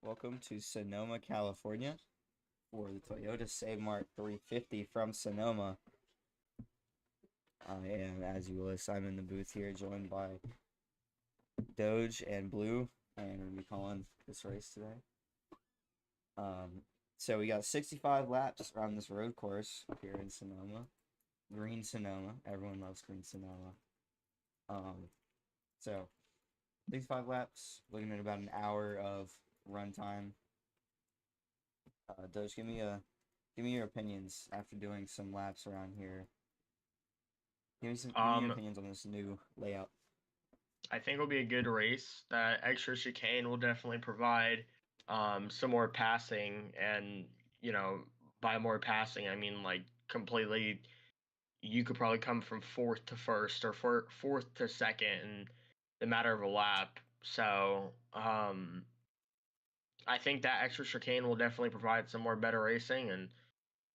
Welcome to Sonoma, California for the Toyota Save Mart 350 from Sonoma. I am, as you list, I'm in the booth here, joined by Doge and Blue, and we're going to be calling this race today. So we got 65 laps around this road course here in Sonoma. Green Sonoma. Everyone loves Green Sonoma. So 65 laps, looking at about an hour of run time. Doge, give me your opinions after doing some laps around here. Give me your opinions on this new layout. I think it'll be a good race. That extra chicane will definitely provide some more passing, and by more passing, I mean like completely. You could probably come from fourth to first or fourth to second in the matter of a lap. So I think that extra chicane will definitely provide some more better racing, and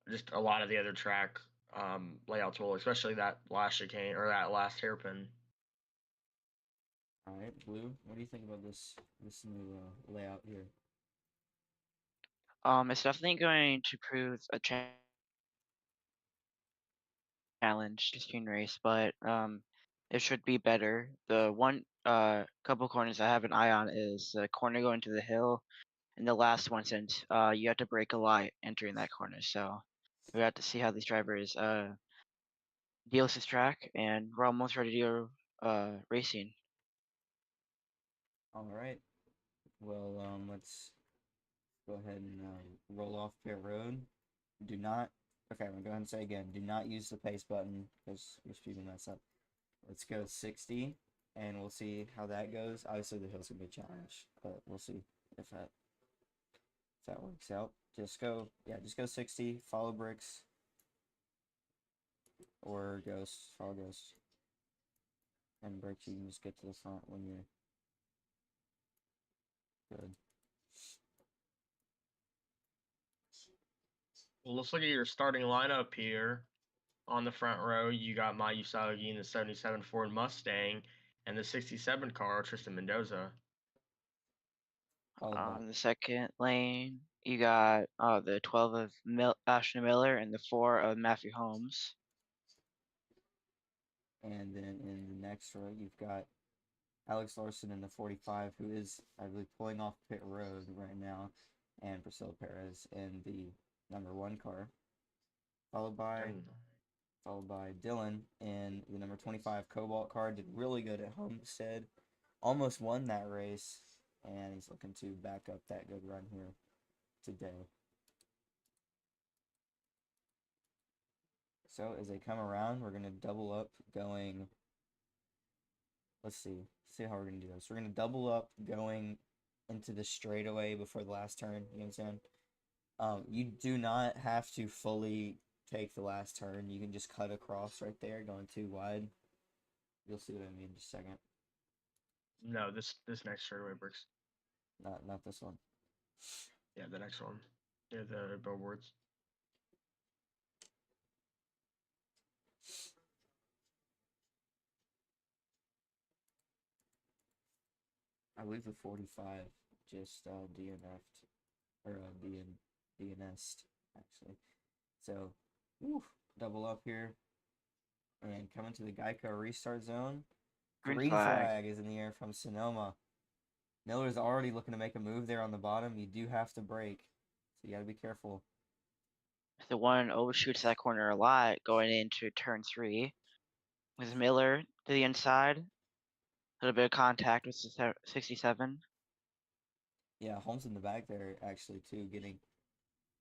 just a lot of the other track layouts will, especially that last chicane or that last hairpin. All right, Blue, what do you think about this new layout here? It's definitely going to prove a challenge to screen race, but it should be better. The one couple corners I have an eye on is the corner going to the hill, and the last one since you have to brake a lot entering that corner. So we have to see how these drivers deal with this track, and we're almost ready to go racing. All right, well, let's go ahead and roll off pit road. Do not. Okay, I'm gonna go ahead and say again. Do not use the pace button because people mess up. Let's go 60, and we'll see how that goes. Obviously, the hill's gonna be a challenge, but we'll see if that works out. Just go 60. Follow bricks or ghost. Follow ghost. And bricks, you can just get to the front when you're good. Well, let's look at your starting lineup here. On the front row, you got Mayu Usagi in the 77 Ford Mustang and the 67 car, Tristan Mendoza. Followed by The second lane, you got the 12 of Ashton Miller and the 4 of Matthew Holmes. and then in the next row, you've got Alex Larson in the 45, who is, I believe, pulling off pit road right now, and Priscilla Perez in the number 1 car, followed by And Dylan in the number 25 Cobalt car. Did really good at Homestead, almost won that race, and he's looking to back up that good run here today. So as they come around, we're gonna double up going. Let's see how we're gonna do this. We're gonna double up going into the straightaway before the last turn. You understand? You do not have to fully take the last turn. You can just cut across right there, going too wide. You'll see what I mean in just a second. no, this next straightaway bricks. Not this one. Yeah, the next one. Yeah, the billboards. I believe the 45 just DNF'd or DNS'd actually. So, whew, double up here and coming to the Geico restart zone. Green flag is in the air from Sonoma. Miller's already looking to make a move there on the bottom. You do have to brake, so you got to be careful. The one overshoots that corner a lot going into turn 3. With Miller to the inside. A little bit of contact with 67. Yeah, Holmes in the back there actually too, getting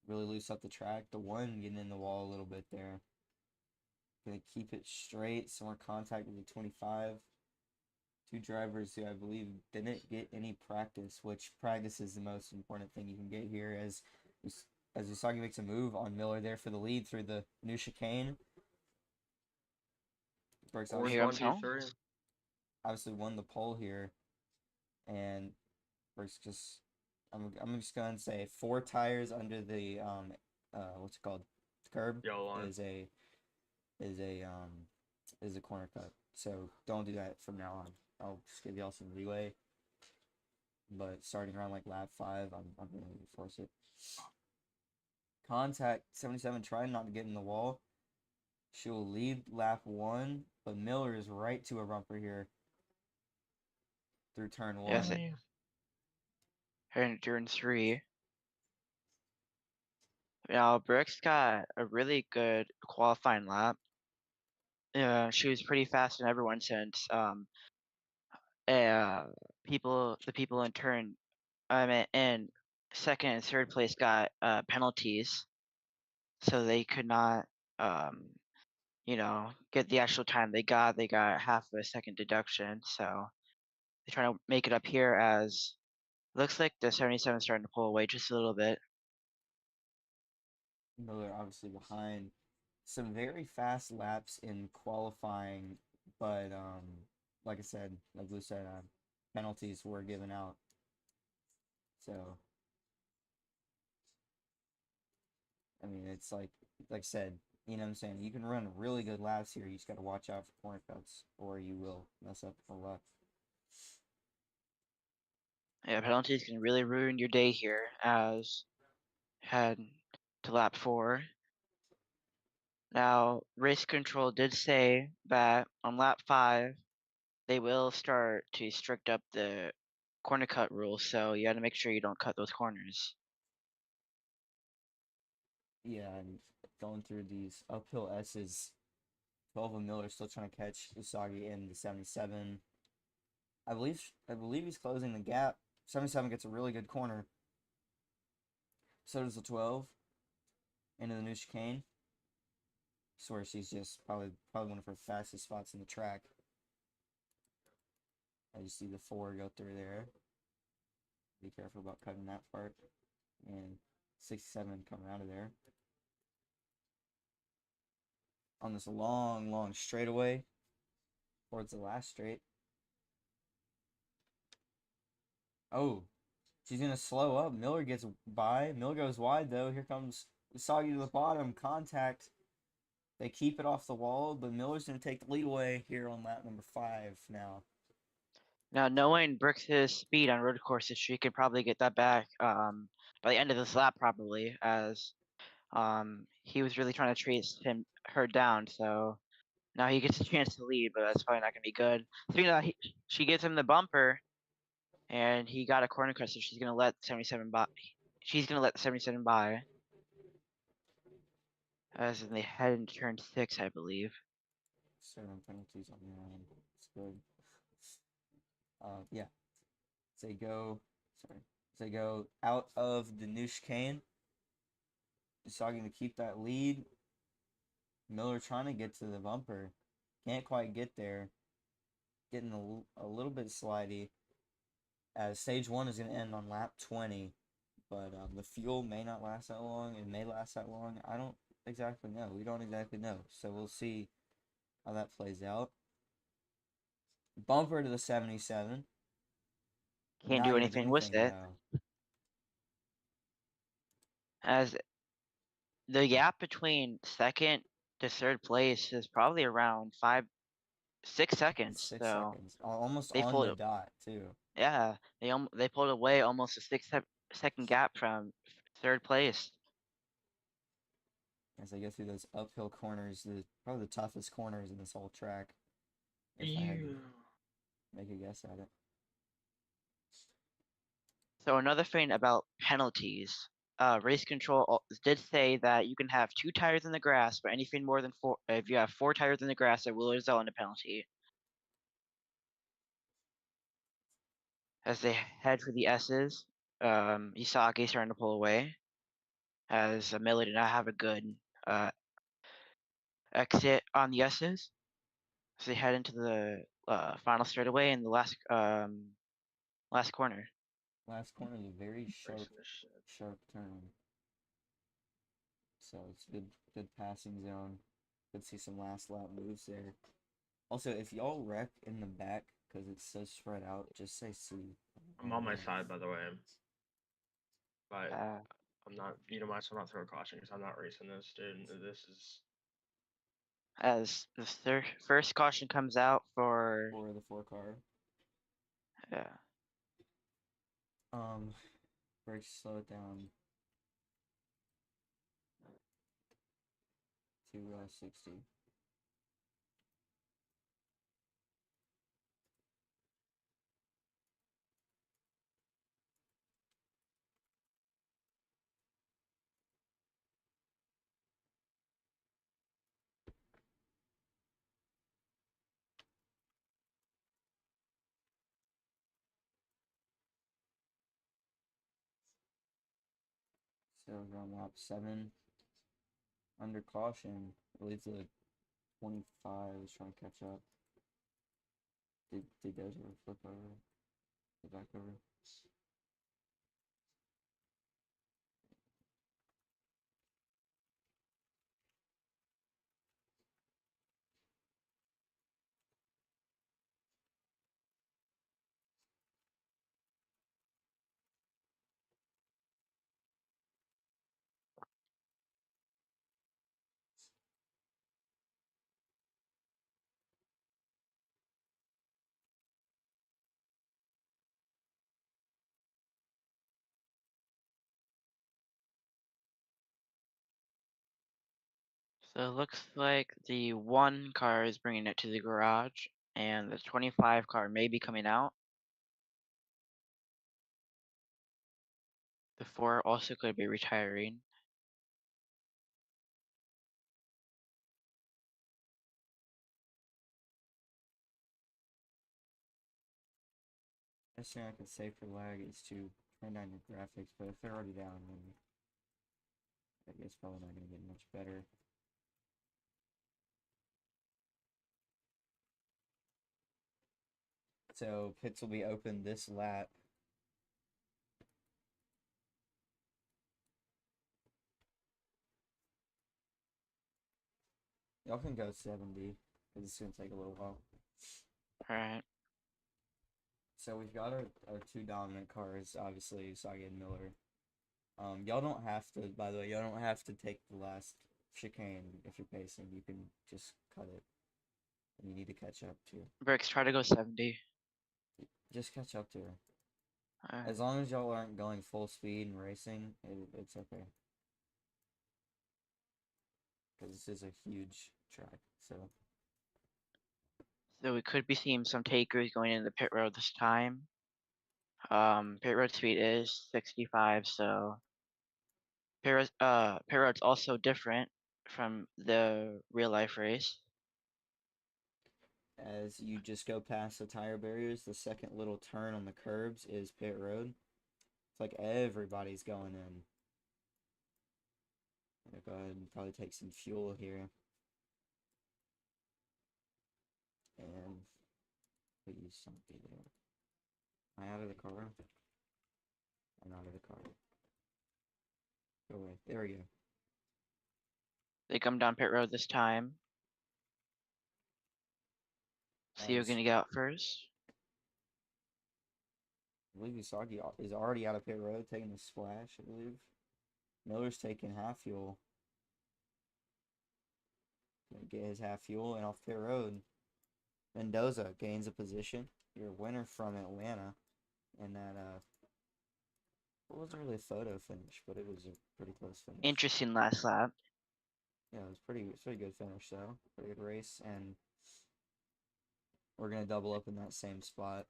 really loose up the track. The one getting in the wall a little bit there. Gonna keep it straight. Some more contact with the 25. Two drivers who I believe didn't get any practice, which practice is the most important thing you can get here. As Usagi makes a move on Miller there for the lead through the new chicane. Brooks Fourth Here one, comes two, Holmes. three. obviously won the pole here, and Brooks just I'm just gonna say 4 tires under the what's it called, curb Yellow line. is a is a corner cut. So don't do that from now on. I'll just give y'all some leeway. but starting around like lap 5, I'm gonna force it. Contact 77, trying not to get in the wall. She will lead lap 1, but Miller is right to a bumper here through turn 1. Yes, turn 3. Now, Brooks got a really good qualifying lap. She was pretty fast in everyone since the people in turn in second and third place got penalties, so they could not get the actual time they got. They got half of a second deduction, so they're trying to make it up here. As looks like the 77 is starting to pull away just a little bit. Miller obviously behind. Some very fast laps in qualifying, but like I said, like Lou said, penalties were given out. So, I mean, it's like I said, you know what I'm saying? You can run really good laps here. You just got to watch out for corner cuts, or you will mess up a lot. Yeah, penalties can really ruin your day here. As head to lap 4. Now, race control did say that on lap 5, they will start to strict up the corner cut rules, so you got to make sure you don't cut those corners. Yeah, and going through these uphill S's, 12 of Miller still trying to catch Usagi in the 77. I believe he's closing the gap. 77 gets a really good corner. So does the 12 into the new chicane. Swear she's just probably one of her fastest spots in the track. I just see the 4 go through there. Be careful about cutting that part. And 67 coming out of there. On this long straightaway towards the last straight. Oh, she's going to slow up. Miller gets by. Miller goes wide, though. Here comes Usagi to the bottom. Contact. They keep it off the wall, but Miller's going to take the lead away here on lap number 5 now. Now, knowing Brooks' speed on road courses, she could probably get that back by the end of this lap, probably, as he was really trying to chase her down. So now he gets a chance to lead, but that's probably not going to be good. So, she gives him the bumper, and he got a corner cut, so she's going to let 77 by. She's going to let the 77 by. As they head into turn 6, I believe. 7 penalties on the line. It's good. Yeah. They go out of the new chicane. Deciding to keep that lead. Miller trying to get to the bumper. Can't quite get there. Getting a little bit slidey. As stage 1 is going to end on lap 20. But the fuel may not last that long. It may last that long. I don't exactly know. We don't exactly know. So we'll see how that plays out. Bumper to the 77. Can't do anything with it. No. As the gap between second to third place is probably around 6 seconds. 6 so seconds. Almost they on the dot, too. Yeah, they pulled away almost a 6-second gap from third place. As I go through those uphill corners, probably the toughest corners in this whole track. If I had to make a guess at it. So another thing about penalties, race control did say that you can have 2 tires in the grass, but anything more than 4, if you have 4 tires in the grass, it will result in a penalty. As they head for the S's, Isaki starting to pull away, as Miller did not have a good exit on the S's. So they head into the final straightaway in the last corner. Last corner is a very sharp turn. So it's good passing zone. Could see some last lap moves there. Also, if y'all wreck in the back because it's so spread out, just say C. I'm on my side, by the way. But I'm not, I'm not throwing caution because I'm not racing this, dude. This is. As the first caution comes out for the 4 car. Yeah. Brakes, slow it down to 60. So we're on lap 7. Under caution, it leads to 25. Is trying to catch up. Did Dozer flip over? Go back over? So it looks like the 1 car is bringing it to the garage, and the 25 car may be coming out. The 4 also could be retiring. Best thing I could say for lag is to turn down your graphics, but if they're already down, then I guess probably not going to get much better. So pits will be open this lap. Y'all can go 70, because it's going to take a little while. Alright. So we've got our 2 dominant cars, obviously, Sagi and Miller. Y'all don't have to, by the way, y'all don't have to take the last chicane if you're pacing. You can just cut it. And you need to catch up too. Bricks, try to go 70. Just catch up to her. Alright. As long as y'all aren't going full speed and racing, it's okay. Because this is a huge track, so. So we could be seeing some takers going into the pit road this time. Pit road speed is 65, so pit road's also different from the real life race. As you just go past the tire barriers, the second little turn on the curbs is pit road. It's like everybody's going in. I'm gonna go ahead and probably take some fuel here. And please don't be there. Am I out of the car? I'm out of the car. Go away. There we go. They come down pit road this time. So you're As gonna get out first. I believe Usagi is already out of pit road, taking a splash, I believe. Miller's taking half fuel. Gonna get his half fuel and off pit road. Mendoza gains a position. Your winner from Atlanta. And that, it wasn't really a photo finish, but it was a pretty close finish. Interesting last lap. Yeah, it was pretty good finish, though. Pretty good race, and we're gonna double up in that same spot.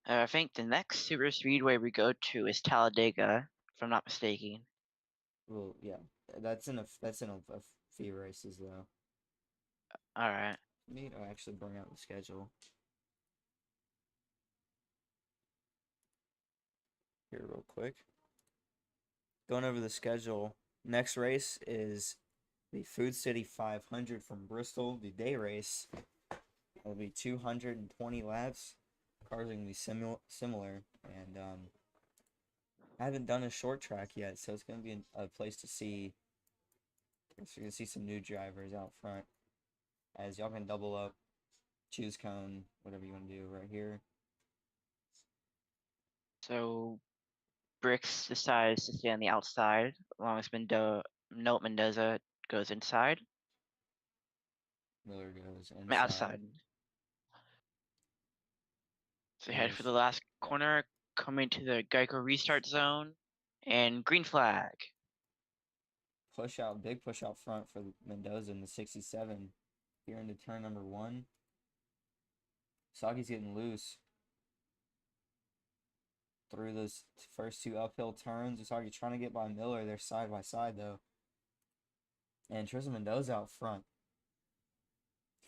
I think the next super speedway we go to is Talladega, if I'm not mistaken. Well, yeah, that's in a few races though. All right. Need to actually bring out the schedule here real quick. Going over the schedule. Next race is the Food City 500 from Bristol. The day race will be 220 laps. Cars are gonna be similar, and I haven't done a short track yet, so it's gonna be a place to see. So you're gonna see some new drivers out front, as y'all can double up, choose cone, whatever you want to do right here. So Bricks decides to stay on the outside, as long as Mendoza goes inside. Miller goes I mean, outside. So head for the last corner, coming to the Geico restart zone, and green flag. Push out, big push out front for Mendoza in the 67. Here into turn number 1. Sagi's getting loose. Through those first 2 uphill turns. Usagi trying to get by Miller. They're side by side though. And Tristan Mendoza out front.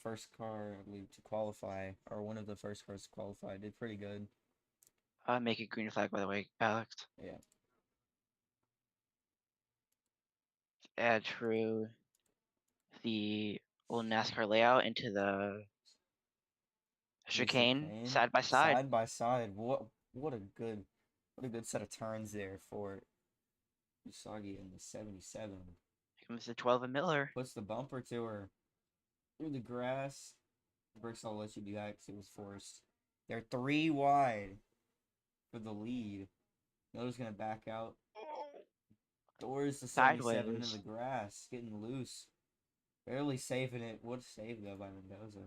First car, I believe, to qualify, or one of the first cars to qualify. Did pretty good. Make a green flag, by the way, Alex. Yeah. Add through the old NASCAR layout into the chicane, side by side. Side by side. What a good set of turns there for Usagi in the 77. Here comes the 12 of Miller. Puts the bumper to her through the grass. Bricks, I'll let you do that because it was forced. They're 3 wide for the lead. Miller's gonna back out. Doors to 77 in the grass, getting loose. Barely saving it. What a save though by Mendoza.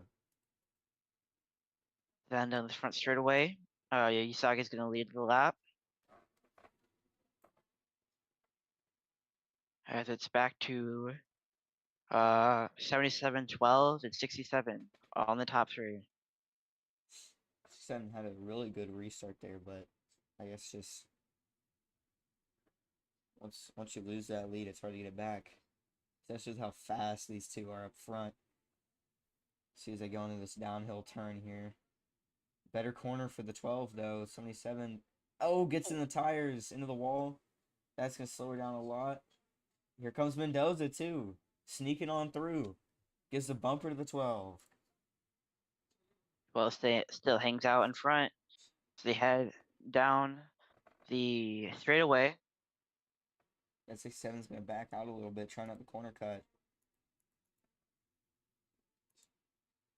Then down the front straightaway. Yeah, Usagi's gonna lead the lap. As it's back to 77, 12, and 67 on the top 3. 7 had a really good restart there, but I guess just once you lose that lead, it's hard to get it back. That's just how fast these 2 are up front. See as they go into this downhill turn here. Better corner for the 12 though. 77. Oh, gets in the tires, into the wall. That's gonna slow her down a lot. Here comes Mendoza too, sneaking on through. Gives the bumper to the 12. Well, still hangs out in front. So they head down the straightaway. That 67's gonna back out a little bit, trying out the corner cut.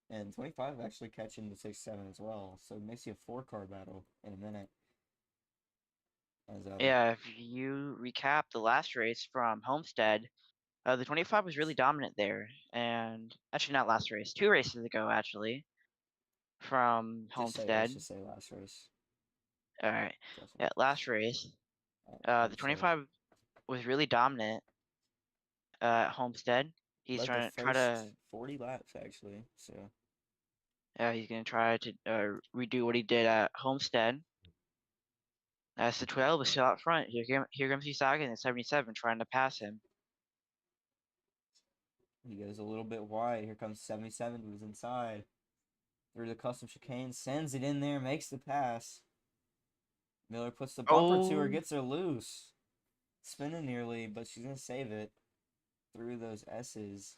And 25 actually catching the 67 as well, so it makes you a 4-car battle in a minute. Yeah, if you recap the last race from Homestead, the 25 was really dominant there. And actually, not last race, 2 races ago, actually, from Homestead. Let's just say last race. All right. Yeah, last race. The 25 was really dominant at Homestead. He's trying to 40 laps actually. So yeah, he's gonna try to redo what he did at Homestead. As the 12 is still out front. Here comes Usagi in the 77 trying to pass him. He goes a little bit wide. Here comes 77 who's inside. Through the custom chicane, sends it in there, makes the pass. Miller puts the bumper to her, gets her loose. Spinning nearly, but she's going to save it through those S's.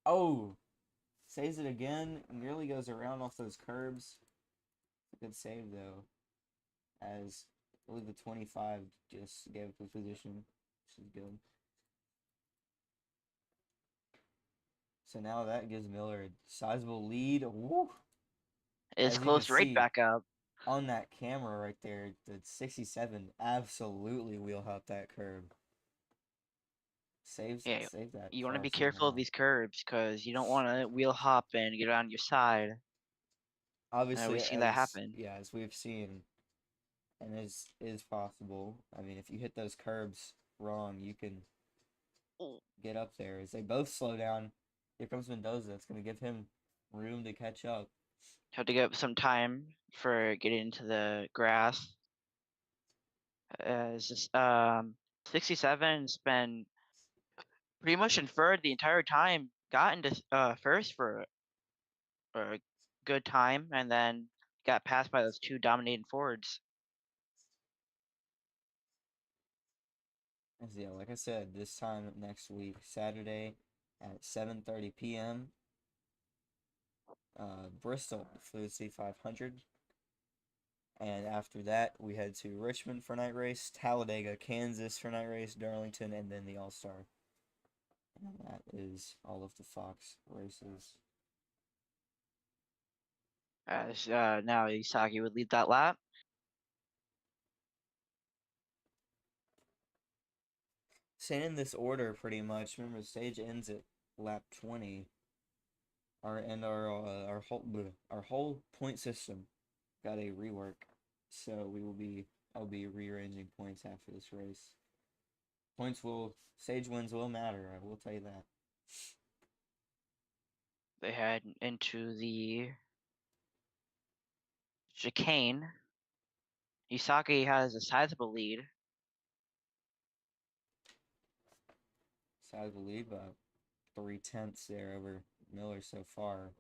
Oh! Saves it again. Nearly goes around off those curbs. Good save, though. As I believe the 25 just gave up his position. Which is good. So now that gives Miller a sizable lead. Woo! It's close right back up. On that camera right there, the 67 absolutely wheel hopped that curb. Save that. You want to be careful of these curbs because you don't want to wheel hop and get on your side. Obviously, we've seen that happen. Yeah, as we've seen, and is possible. I mean, if you hit those curbs wrong, you can get up there. As they both slow down, here comes Mendoza. It's going to give him room to catch up. Have to give some time for getting into the grass. As 67's been pretty much inferred the entire time. Got into first for a good time, and then got passed by those 2 dominating Fords. Yeah, like I said, this time next week, Saturday at 7:30 p.m. Bristol, Fluid C500. And after that, we head to Richmond for night race, Talladega, Kansas for night race, Darlington, and then the All-Star. And that is all of the Fox races. As now Usagi would lead that lap. Staying in this order pretty much. Remember, the stage ends at lap 20. Our whole point system got a rework, so I'll be rearranging points after this race. Stage wins will matter. I will tell you that. They head into the chicane. Isaki has a sizable lead. Sizable lead, about 3/10 there over Miller so far.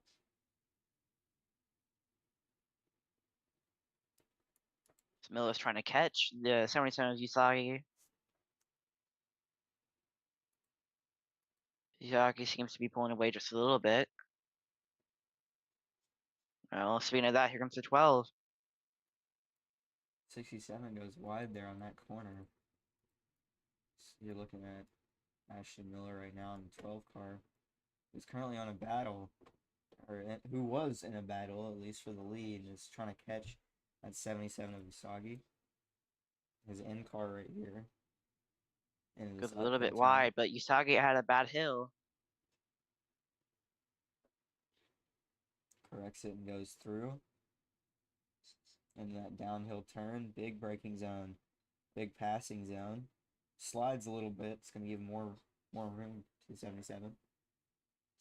So Miller's trying to catch the 77 of Isaki. Isaki seems to be pulling away just a little bit. Well, speaking of that, here comes the 12. 67 goes wide there on that corner. So you're looking at Ashton Miller right now in the 12 car, who's currently on a battle, who was in a battle, at least for the lead, is trying to catch that 77 of Usagi. His end car right here. And Goes a little bit wide, but Usagi had a bad hill. Corrects it and goes through. And that downhill turn, big braking zone, big passing zone. Slides a little bit. It's going to give more room to 77.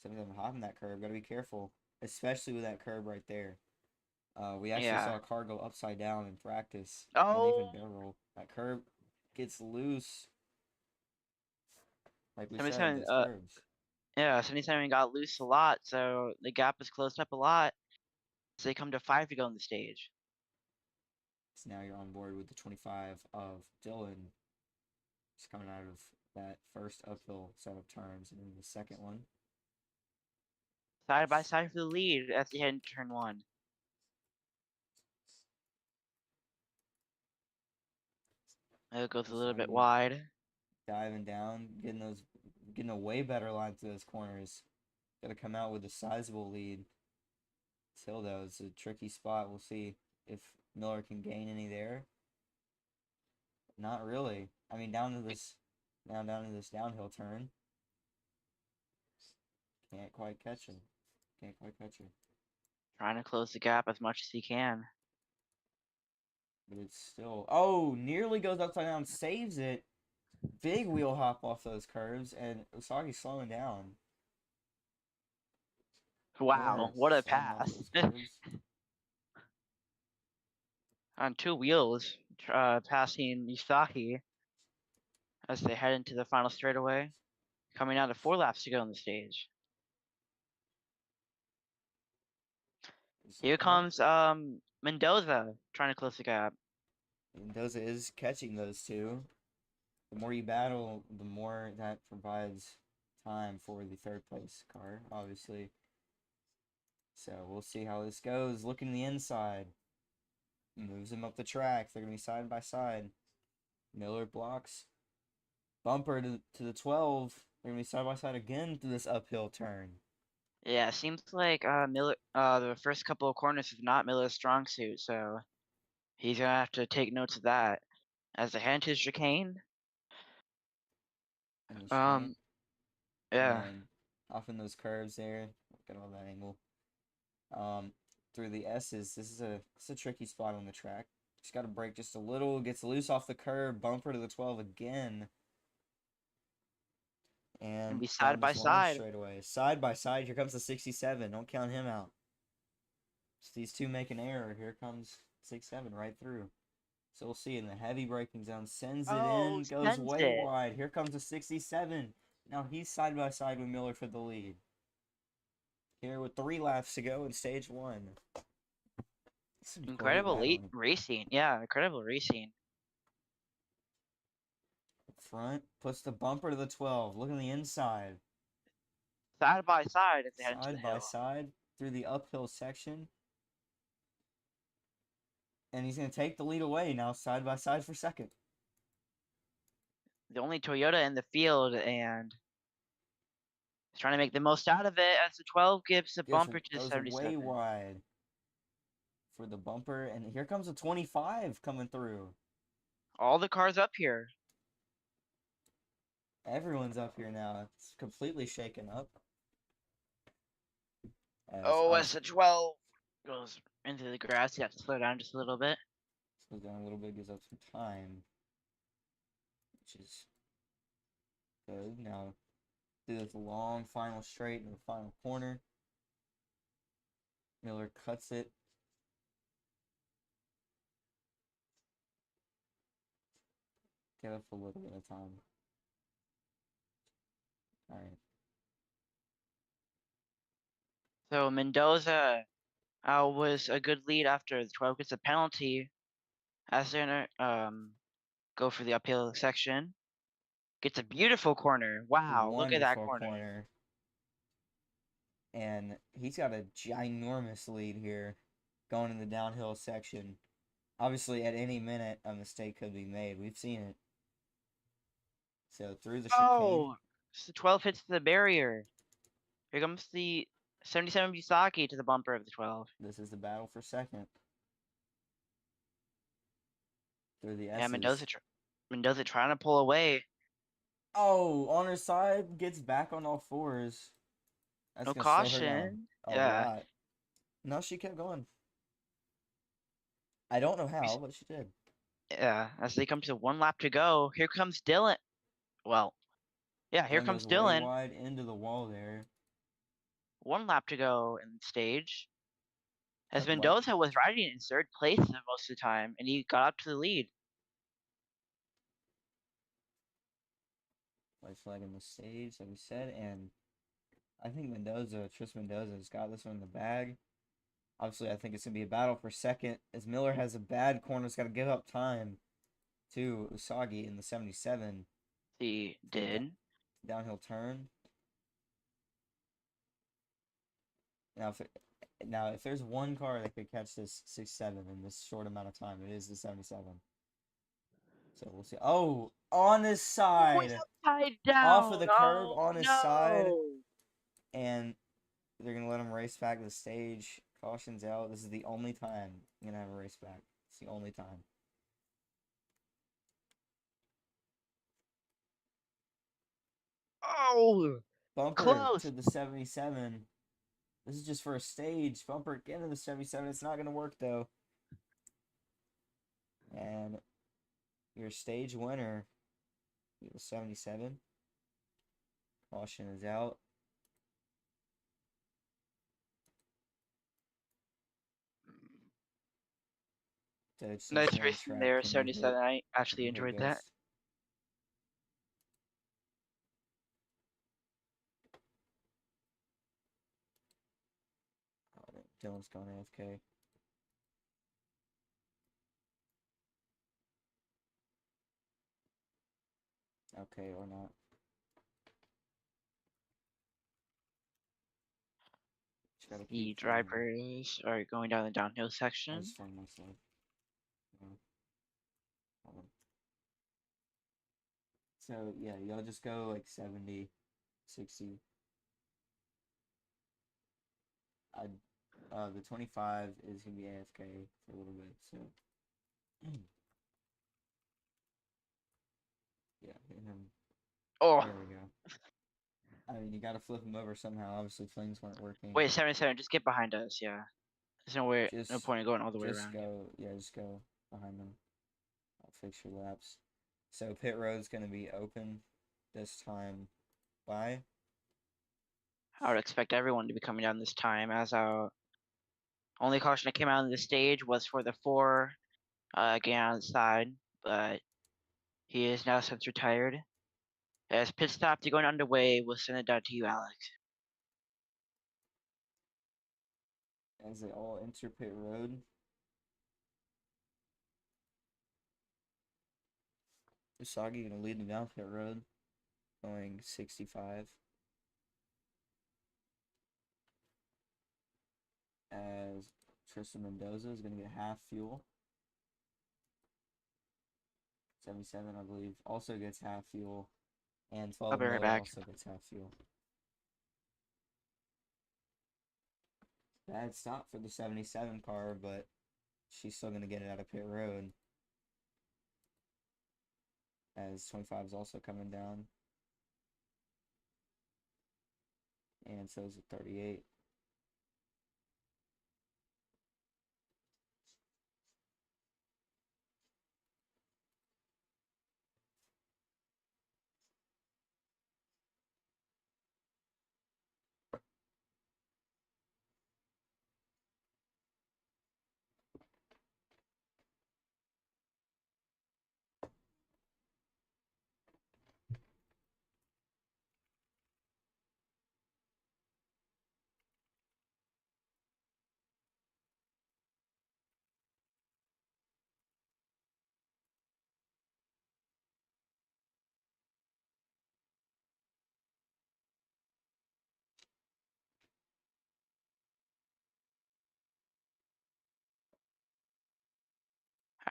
77 hopping that curve. Got to be careful, especially with that curve right there. We actually saw a car go upside down in practice. Oh! And even barrel. That curve gets loose. Like we said, those curves. Yeah, 77 got loose a lot, so the gap was closed up a lot. So they come to 5 to go on the stage. So now you're on board with the 25 of Dylan. Just coming out of that first uphill set of turns, and then the second one. Side by side for the lead as they head into turn 1. It goes a little bit wide. Diving down, getting a way better line to those corners. Got to come out with a sizable lead. Still though, it's a tricky spot. We'll see if Miller can gain any there. Not really. I mean, down to this downhill turn. Can't quite catch him. Trying to close the gap as much as he can. But it's still... Oh, nearly goes upside down, saves it. Big wheel hop off those curves, and Usagi's slowing down. Wow, what a pass. On 2 wheels, passing Isaki as they head into the final straightaway. Coming out of 4 laps to go on the stage. Here comes Mendoza trying to close the gap. Mendoza is catching those two. The more you battle, the more that provides time for the third place car, obviously. So we'll see how this goes. Looking the inside. Moves him up the track. They're going to be side by side. Miller blocks. Bumper to the 12. They're going to be side by side again through this uphill turn. Yeah, it seems like Miller, the first couple of corners is not Miller's strong suit, so he's going to have to take notes of that. As they head into chicane. Yeah. And off in those curves there. Look at all that angle. Through the S's, this is a tricky spot on the track. Just got to brake just a little. Gets loose off the curb. Bumper to the 12 again. And be side by side. Straight away. Side by side. Here comes the 67. Don't count him out. Just these two make an error. Here comes 67 right through. So we'll see in the heavy braking zone. Sends it in. Goes way wide. Here comes the 67. Now he's side by side with Miller for the lead. Here with 3 laps to go in stage 1. Incredible racing. Yeah, incredible racing. Front puts the bumper to the 12. Look on the inside. Side by side as they head into the hill. Side by side through the uphill section. And he's going to take the lead away now, side by side for second. The only Toyota in the field, and he's trying to make the most out of it as the 12 gives a bumper to the 77. Way wide for the bumper, and here comes a 25 coming through. All the cars up here. Everyone's up here now. It's completely shaken up. As the 12 goes Into the grass, you have to slow down just a little bit. Slow down a little bit, gives up some time, which is good. Now, do this long final straight in the final corner. Miller cuts it. Give up a little bit of time. All right. So Mendoza was a good lead after the 12 gets a penalty. As they're gonna go for the uphill section. Gets a beautiful corner. Wow, look at that Wonderful corner. corner. And he's got a ginormous lead here going in the downhill section. Obviously, at any minute, a mistake could be made. We've seen it. So, through the chicane. Oh, so 12 hits the barrier. Here comes the 77 Busaki to the bumper of the 12. This is the battle for second. Through the Yeah, S's. Mendoza trying to pull away. Oh, on her side, gets back on all fours. That's No gonna slow her down caution. a Yeah. lot. No, she kept going. I don't know how, but she did. Yeah, as they come to 1 lap to go, here comes Dylan. Well, yeah, here Dylan comes goes way Dylan. wide into the wall there. 1 lap to go in the stage. As Like- Mendoza was riding in 3rd place most of the time, and he got up to the lead. White flag in the stage, like we said, and I think Tristan Mendoza has got this one in the bag. Obviously, I think it's going to be a battle for second, as Miller has a bad corner. He's got to give up time to Usagi in the 77. He did. Downhill turn. Now, if there's one car that could catch this 6-7 in this short amount of time, it is the 77. So we'll see. Oh, on his side. Upside down. Off of the curb, Oh, on his side. And they're going to let him race back to the stage. Caution's out. This is the only time you're going to have a race back. It's the only time. Oh, Bumper close. to the 77. This is just for a stage. Bumper again to the 77. It's not going to work, though. And your stage winner, the 77. Caution is out. Nice racing there, 77. I actually enjoyed that. Dylan's gone AFK. Okay, or not. The drivers are going down the downhill section. I just found myself. Hold on. So, yeah, y'all just go like 70, 60. The 25 is going to be AFK for a little bit, so. Yeah, hit him. Oh. There we go. I mean, you got to flip him over somehow. Obviously, flings weren't working. Wait, 77, just get behind us, yeah. There's no point in going all the way around. Just go behind them. I'll fix your laps. So, pit road's going to be open this time. Bye. I would expect everyone to be coming down this time, as our only caution that came out on the stage was for the 4 getting on the side, but he is now since retired. As pit stop to going underway, we'll send it down to you, Alex. As they all enter pit road. Usagi gonna lead them down pit road, going 65. As Tristan Mendoza is gonna get half fuel. 77, I believe, also gets half fuel. And 12 be right Miller back. also gets half fuel. Bad stop for the 77 car, but she's still going to get it out of pit road. As 25 is also coming down. And so is the 38.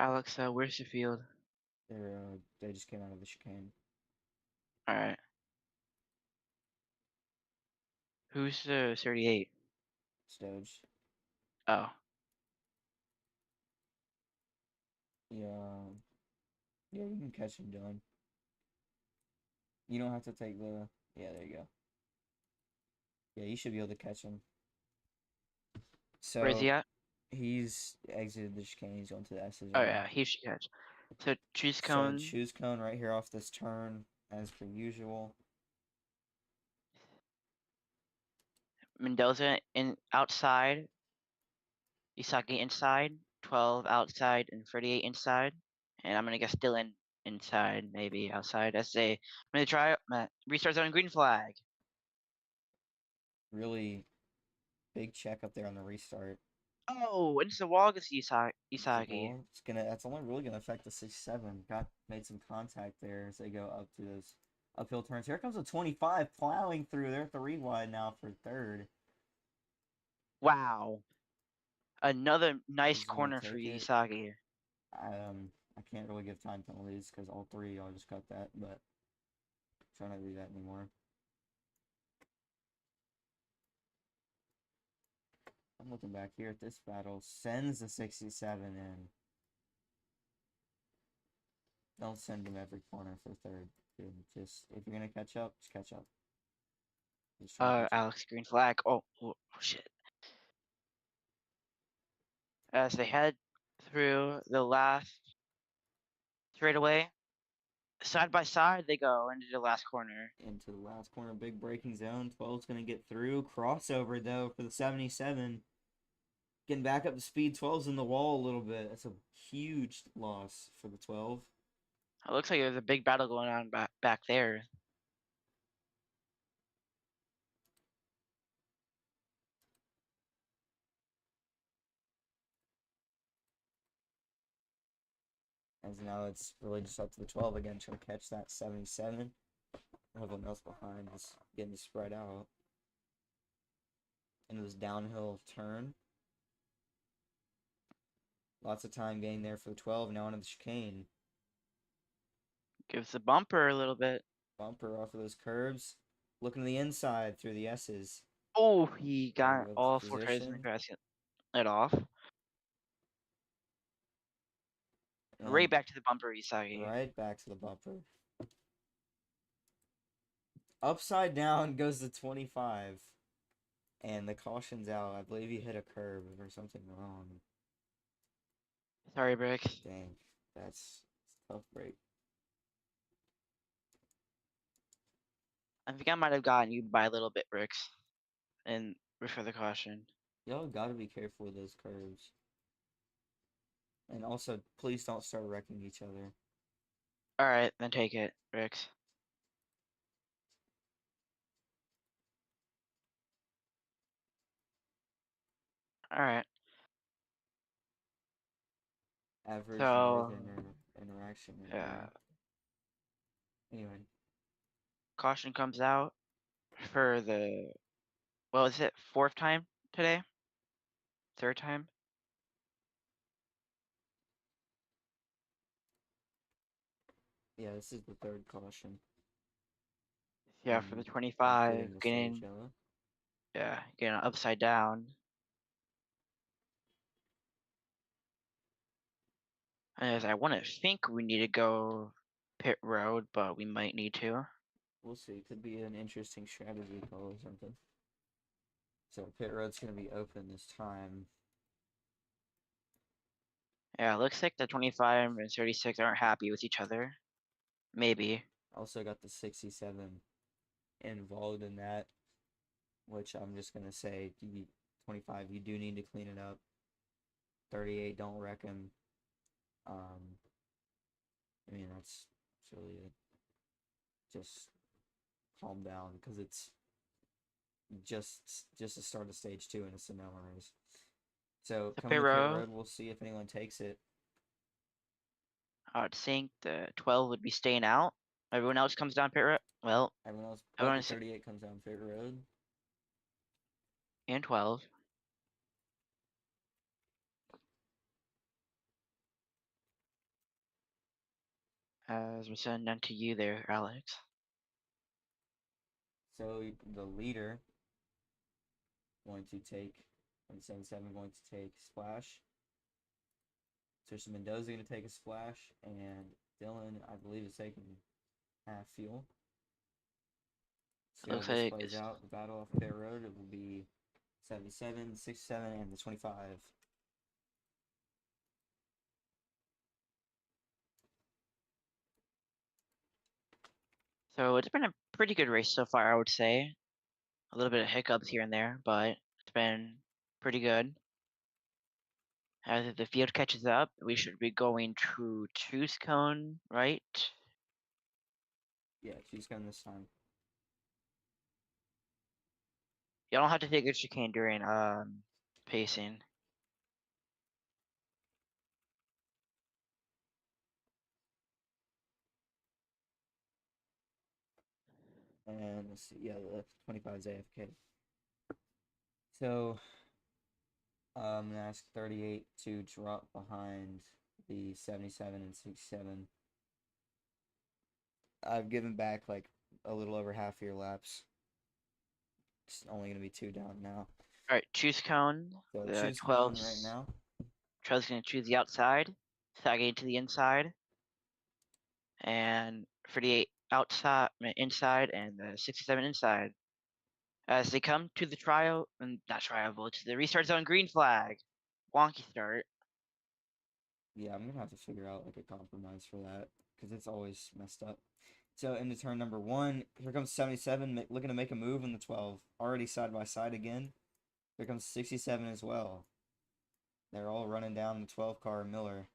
Alex, where's the field? They just came out of the chicane. All right. Who's the 38? Stoge. Oh, Yeah. Yeah, you can catch him, Dylan. You don't have to take the. Yeah, there you go. Yeah, you should be able to catch him. where's So he at? he's exited the chicane. He's going to the S's Oh right yeah, now. he should catch. So choose So cone. choose cone right here off this turn, as per usual. Mendoza in outside. Isagi inside. 12 outside and 38 inside. And I'm gonna guess Dylan inside, maybe outside. I'm gonna try restart zone green flag. Really big check up there on the restart. Oh, into the wall against It's the Isagi. ball. That's only really gonna affect the 6-7. Made some contact there as they go up to those uphill turns. Here comes a 25 plowing through. They're 3 wide now for third. Wow. Another nice He's gonna corner for take it. Isagi. I can't really give time penalties because all 3 y'all just got that, but try not to do that anymore. I'm looking back here at this battle. Sends the 67 in. Don't send him every corner for third. Dude. Just if you're gonna catch up, just catch up. Just try to catch up. Alex green flag. Oh shit. As they head through the last straightaway, side by side they go into the last corner. Into the last corner, big braking zone. 12's gonna get through. Crossover though for the 77. Getting back up to speed. 12's in the wall a little bit. That's a huge loss for the 12. It looks like there's a big battle going on back there. As now it's really just up to the 12 again, trying to catch that 77. Everyone else behind is getting spread out. Into this downhill turn. Lots of time getting there for the 12. Now onto the chicane. Gives the bumper a little bit. Bumper off of those curves. Looking to the inside through the S's. Oh, he got goes all 4 tires in the position. grass. It off. And Right back to the bumper, Isagi. right back to the bumper. Upside down goes the 25. And the caution's out. I believe he hit a curb or something wrong. Sorry, Bricks. Dang. That's a tough break. I think I might have gotten you by a little bit, Bricks. And for the caution. Y'all gotta be careful with those curves. And also, please don't start wrecking each other. Alright, then take it, Bricks. Alright. Average So, interaction right yeah. there. Anyway. Caution comes out for the, well, is it 4th time today? 3rd time? Yeah, this is the 3rd caution. Yeah, for the Including 25, the getting, stage yellow. yeah, getting upside down. As I want to think we need to go pit road, but we might need to. We'll see. Could be an interesting strategy call or something. So pit road's gonna be open this time. Yeah, looks like the 25 and 36 aren't happy with each other. Maybe. Also got the 67 involved in that, which I'm just gonna say 25. You do need to clean it up. 38, don't wreck him. I mean that's really it. Just calm down because it's just the start of stage 2 and it's a Sonoma race. So The coming pit to pit road. road, we'll see if anyone takes it. I would think the 12 would be staying out. Everyone else comes down pit road. Well, Everyone else, but the everyone's 38 comes down pit road. and 12. As we send down to you there, Alex. So the leader going to take, 77 going to take splash. Tristan Mendoza going to take a splash, and Dylan, I believe, is taking half fuel. See how Looks this like plays out. The battle off Pit Road, it will be 77, 67, and the 25. so. It's been a pretty good race so far, I would say. A little bit of hiccups here and there, but it's been pretty good. As the field catches up, we should be going to choose cone, right? Yeah, she's going this time. You don't have to take a chicane during pacing. And let's see, yeah, the 25 is AFK. So I'm going to ask 38 to drop behind the 77 and 67. I've given back like a little over half your laps. It's only going to be 2 down now. All right, choose cone. So The choose 12 cone right now. 12's gonna choose the outside, sagging to the inside, and 38 outside, inside, and the 67 inside. As they come to the trial, not trial, but to the restart zone, green flag, wonky start. Yeah, I'm going to have to figure out like a compromise for that because it's always messed up. So into turn number 1, here comes 77 looking to make a move in the 12. Already side by side again. Here comes 67 as well. They're all running down the 12 car Miller.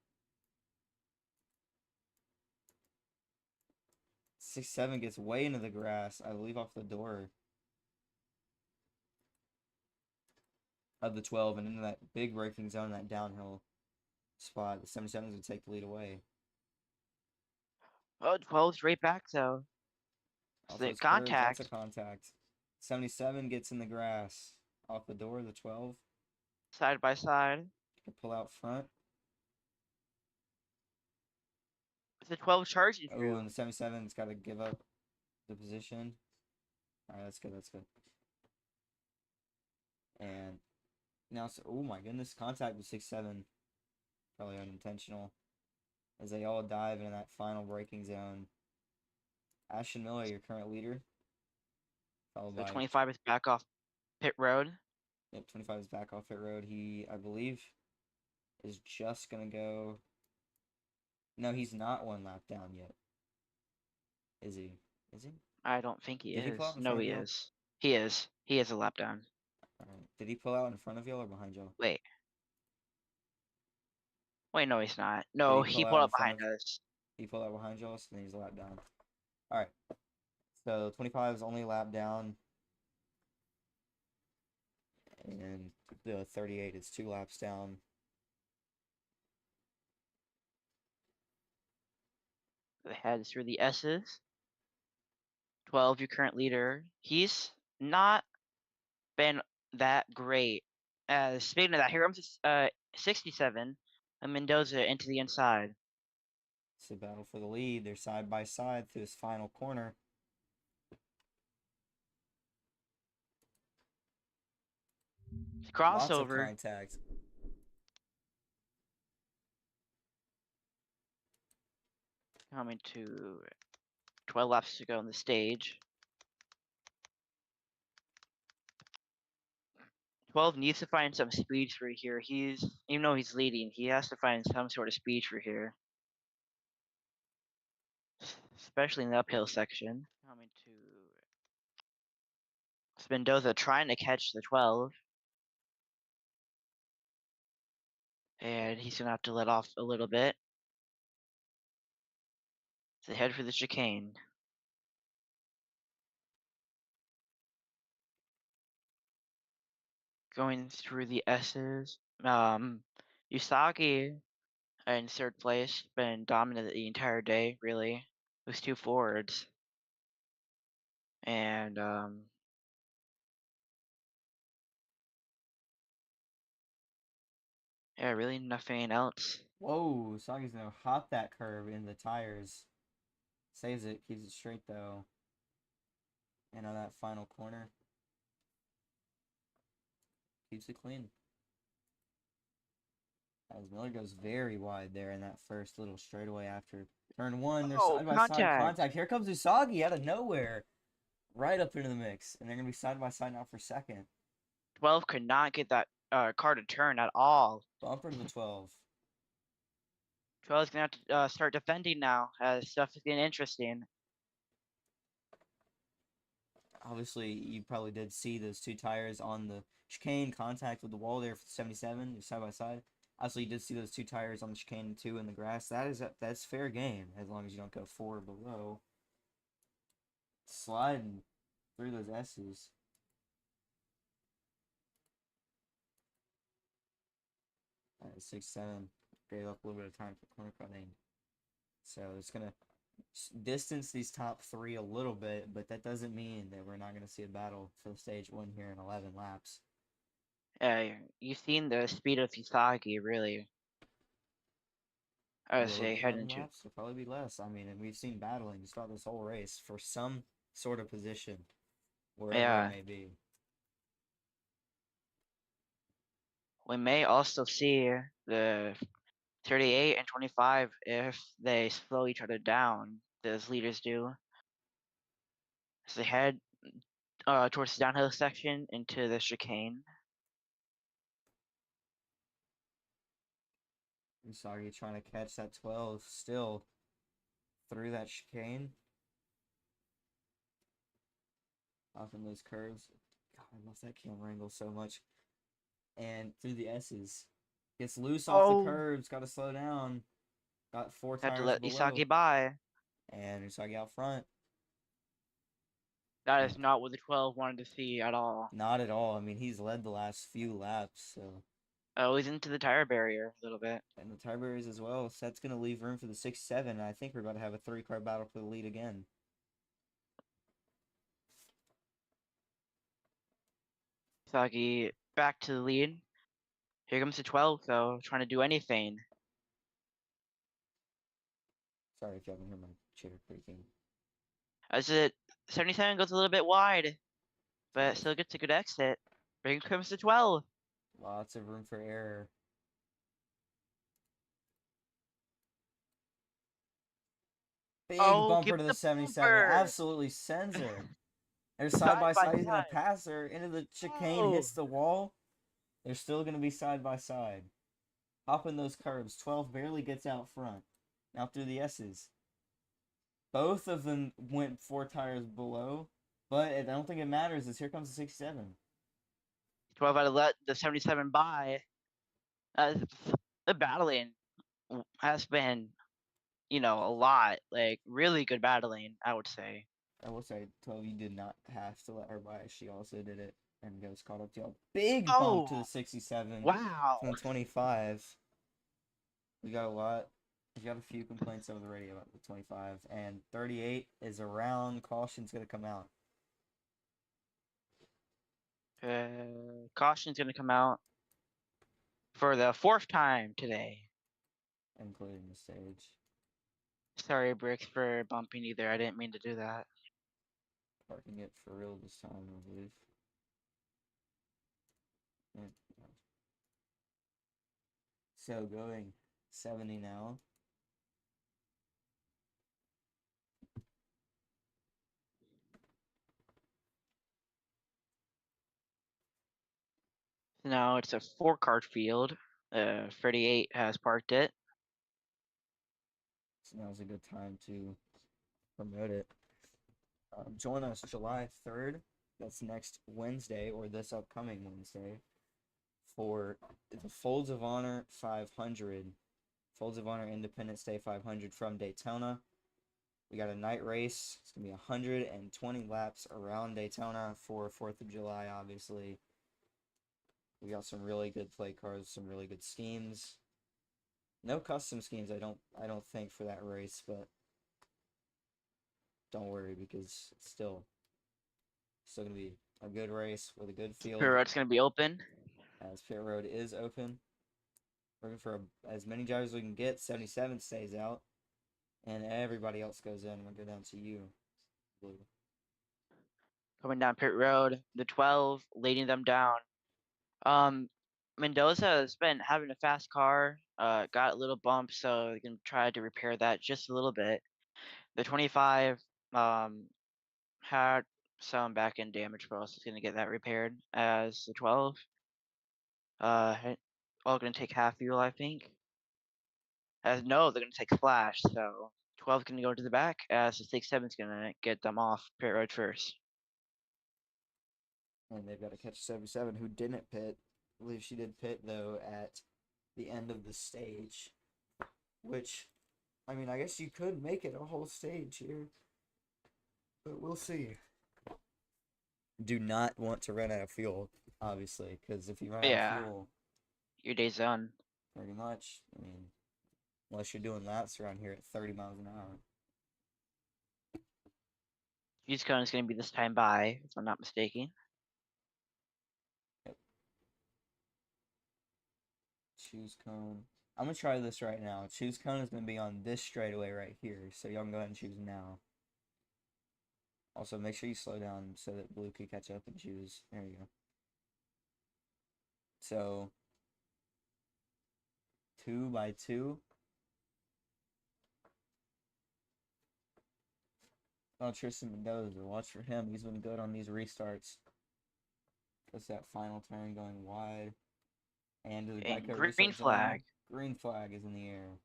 67 gets way into the grass. I believe off the door of the 12 and into that big braking zone, that downhill spot. The 77s would take the lead away. Oh, 12's right back though. So Also, the it's curves, lots contact. of contact. 77 gets in the grass off the door of the 12. Side by side. Can pull out front. The 12 charging Oh, through. and the 77's got to give up the position. All right, that's good. That's good. And now, so, oh my goodness, contact with 6-7. Probably unintentional. As they all dive into that final braking zone. Ashton Miller, your current leader. Followed The by 25 is back off pit road. Yep, 25 is back off pit road. He, I believe, is just gonna go. No, he's not 1 lap down yet. Is he? Is he? I don't think he Did he is. pull out in No, front of he y'all? is. He is. He is a lap down. Alright. Did he pull out in front of y'all or behind y'all? Wait. Wait, no, he's not. Did No, he pull he out pulled in up front behind of? us. He pulled out behind y'all, so then he's a lap down. Alright. So 25 is only a lap down. And the 38 is 2 laps down. The heads through the S's. 12, your current leader. He's not been that great. Speaking of that, here comes 67, and Mendoza into the inside. It's a battle for the lead. They're side by side through this final corner. Lots of Crossover. contact. Coming to 12 laps to go on the stage. 12 needs to find some speed for here. Even though he's leading, he has to find some sort of speed for here. Especially in the uphill section. Coming to Mendoza trying to catch the 12. And he's going to have to let off a little bit. So head for the chicane. Going through the S's. Usagi in 3rd place. Been dominant the entire day, really. With 2 forwards. And yeah, really nothing else. Whoa, Sagi's gonna hop that curve in the tires. Saves it, keeps it straight though. And on that final corner, keeps it clean. As Miller goes very wide there in that first little straightaway after turn one. They're Oh, side by side contact. contact. Here comes Usagi out of nowhere, right up into the mix, and they're gonna be side by side now for second. 12 could not get that car to turn at all. Bumper to the 12. 12 is gonna have to start defending now, as stuff is getting interesting. Obviously, you probably did see those two tires on the chicane contact with the wall there for the 77, side by side. Obviously, you did see those two tires on the chicane and two in the grass. That's fair game as long as you don't go 4 or below. Sliding through those S's. At 6-7, gave up a little bit of time for corner cutting. So it's gonna distance these top 3 a little bit, but that doesn't mean that we're not gonna see a battle for the stage 1 here in 11 laps. You've seen the speed of Usagi, really. I would Will it say be heading 11 to. laps? It'll probably be less. I mean, and we've seen battling throughout this whole race for some sort of position, wherever Yeah. it may be. We may also see the 38 and 25 if they slow each other down, as leaders do. As they head towards the downhill section into the chicane. Usagi trying to catch that 12 still through that chicane. Off in those curves. God, I love that camera angle so much. And through the S's. Gets loose off the curves. Got to slow down. Got 4 Have to tires let below. Usagi by. And Usagi out front. That is not what the 12 wanted to see at all. Not at all. I mean, he's led the last few laps, so. Oh, he's into the tire barrier a little bit. And the tire barriers as well. So that's going to leave room for the 6-7. And I think we're about to have a 3-car battle for the lead again. Usagi back to the lead. Here comes the 12, though, trying to do anything. Sorry if you haven't heard my chair creaking. As it 77 goes a little bit wide, but still gets a good exit. Here comes the 12. Lots of room for error. Big bumper to the 77. Bumper. Absolutely sends her. They're side by side. He's going to pass her into the chicane, hits the wall. They're still going to be side by side. Hopping those curves. 12 barely gets out front. Now through the S's. Both of them went 4 tires below, but I don't think it matters as here comes the 67. 12 out of let the 77 by. The battling has been, a lot. Like, really good battling, I would say. I will say, 12, you did not have to let her by. She also did it and goes caught up to you. Big bump to the 67. Wow. From the 25. We got a lot. We got a few complaints over the radio about the 25. And 38 is around. Caution's going to come out. Caution's going to come out for the 4th time today. Including the stage. Sorry, Bricks, for bumping you there. I didn't mean to do that. Parking it for real this time, I believe. Yeah. So going 70 now. Now it's a 4-car field. 38 has parked it. So now's a good time to promote it. Join us July 3rd. That's next Wednesday, or this upcoming Wednesday, for the Folds of Honor 500. Folds of Honor Independence Day 500 from Daytona. We got a night race. It's going to be 120 laps around Daytona for 4th of July, obviously. We got some really good play cars, some really good schemes. No custom schemes, I don't think, for that race, but don't worry because it's still gonna be a good race with a good field. Pit road's gonna be open. As pit road is open. Looking for as many drivers as we can get. 77 stays out. And everybody else goes in. We'll go down to you, Blue. Coming down pit road, the 12 leading them down. Mendoza has been having a fast car, got a little bump, so they can try to repair that just a little bit. The 25 had some back end damage, but also is going to get that repaired. As the 12, all going to take half fuel, I think. As no, they're going to take splash, so 12 is going to go to the back, as the 6-7 is going to get them off pit road first. And they've got to catch 77, who didn't pit. I believe she did pit, though, at the end of the stage. Which, I mean, I guess you could make it a whole stage here. But we'll see. Do not want to run out of fuel, obviously, because if you run out Yeah. of fuel, Your day's done. pretty much, I mean, unless you're doing laps around here at 30 miles an hour. Each cone is going to be this time by, if I'm not mistaken. Choose cone. I'm going to try this right now. Choose cone is going to be on this straightaway right here, so y'all can go ahead and choose now. Also, make sure you slow down so that Blue can catch up and choose. There you go. So, 2 by 2. Oh, Tristan Mendoza. Watch for him. He's been good on these restarts. That's that final turn going wide. And to the And Geico green restart zone. flag. Green flag is in the air.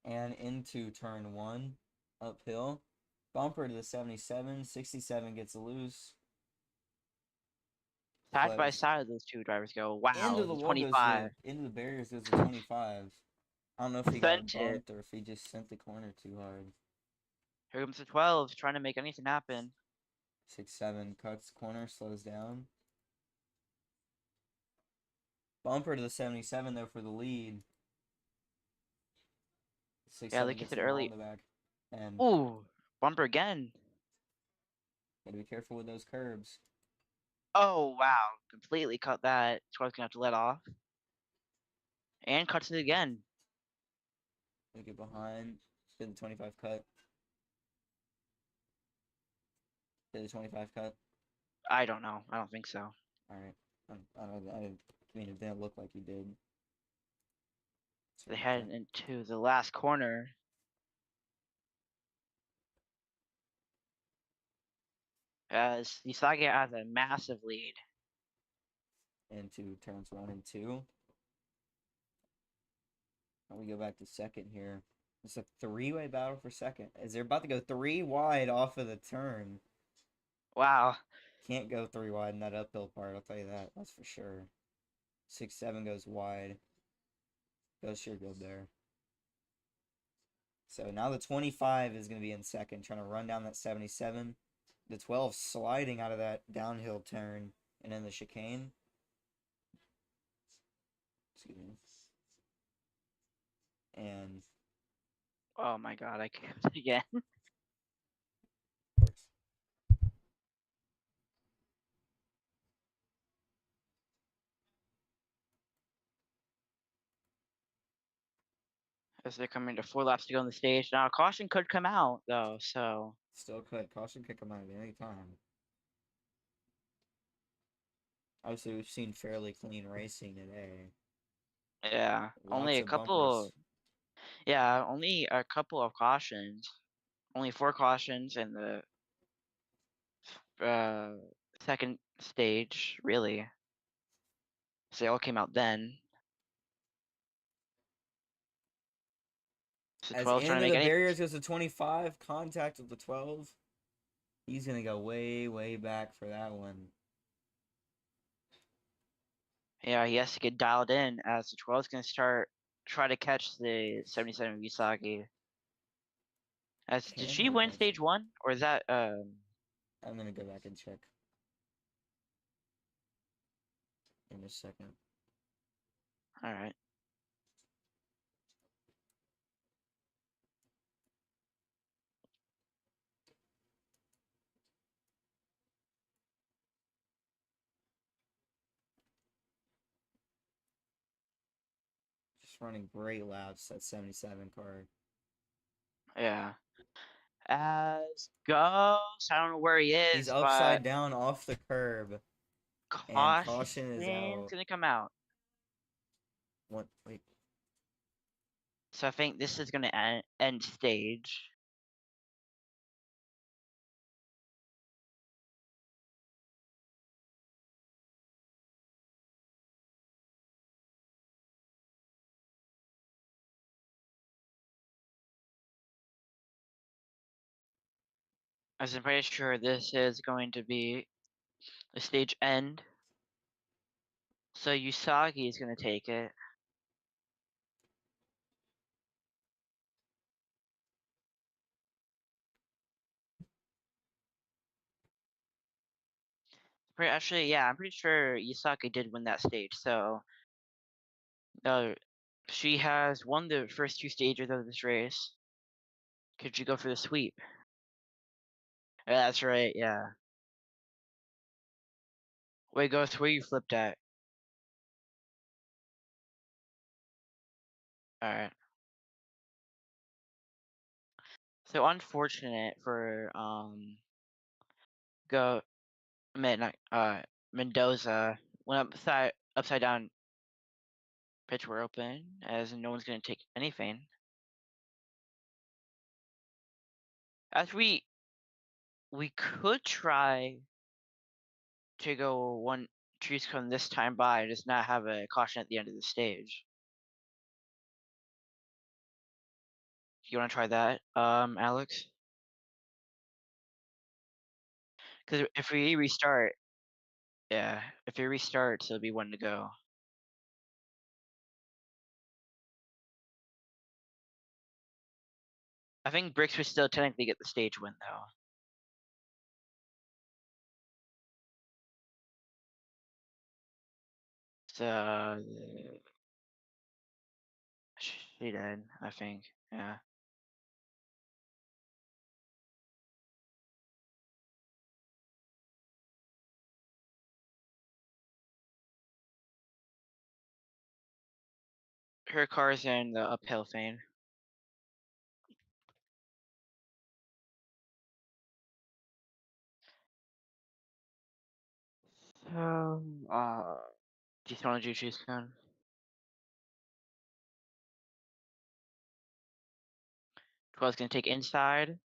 And into turn 1. Uphill. Bumper to the 77. 67 gets loose. Side by Flips. side, those two drivers go. Wow, Into the the wall goes 25. into the barriers goes the 25. I don't know if he got Sent it. bumped or if he just sent the corner too hard. Here comes the 12, trying to make anything happen. 6-7 cuts corner, slows down. Bumper to the 77 though for the lead. 6-7 Yeah, like you gets said the ball early. in the back. And Ooh, bumper again. gotta be careful with those curbs. Oh, wow. Completely cut that. 12's gonna have to let off. And cuts it again. They get behind. Did the 25 cut. Did the 25 cut. I don't know. I don't think so. Alright. I mean, it didn't look like he did. They head into the last corner. As Usagi has a massive lead. Into turns 1 and 2. And we go back to second here. It's a 3-way battle for second. As they're about to go 3 wide off of the turn. Wow. Can't go 3 wide in that uphill part, I'll tell you that. That's for sure. 6-7 goes wide. Goes sure good there. So now the 25 is going to be in second, trying to run down that 77. The 12 sliding out of that downhill turn and in the chicane. Excuse me. And Oh my god, I can't again. As they're coming to 4 laps to go on the stage. Now, caution could come out, though, so. still could. Caution could come out at any time. Obviously, we've seen fairly clean racing today. Yeah, only Lots a of couple. bumpers. Yeah, only a couple of cautions. Only 4 cautions in the second stage, really. So they all came out then. So As 12 trying to into make the any. barriers goes the 25, contact with the 12. He's going to go way, way back for that one. Yeah, he has to get dialed in as the 12 is going to try to catch the 77 Usagi. Did she win stage 1? Or is that I'm going to go back and check in a second. Alright. running great laps. That 77 car. Yeah. As goes, I don't know where he He's is, but upside down off the curb, and caution is caution's out. gonna come out. What? Wait. So I think this is gonna end stage. As I'm pretty sure this is going to be the stage end. So Usagi is gonna take it. Actually, yeah, I'm pretty sure Usagi did win that stage. So, she has won the first 2 stages of this race. Could you go for the sweep? Yeah, that's right. Yeah. Wait, Ghost, where you flipped at? All right. So unfortunate for go Mendoza went upside down pitch were open as no one's gonna take anything. As we could try to go one trees come this time by, just not have a caution at the end of the stage. You want to try that, Alex? Because if we restart, yeah, if it restarts, it'll be one to go. I think Bricks would still technically get the stage win though. So she did, I think. Yeah. Her car's in the uphill lane. So, do you want to choose gun? 12's gonna take inside.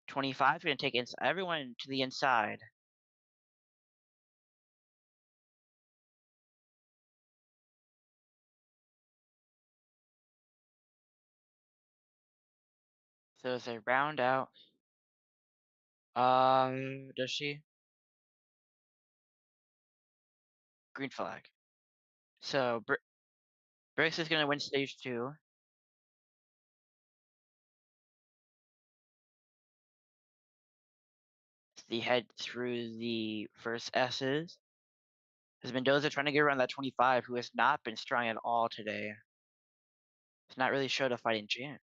25 gonna take everyone to the inside. So as they round out, does she? Green flag. So Bricks is gonna win stage 2. The head through the first S's. Is Mendoza trying to get around that 25, who has not been strong at all today? He's not really showed a fighting chance.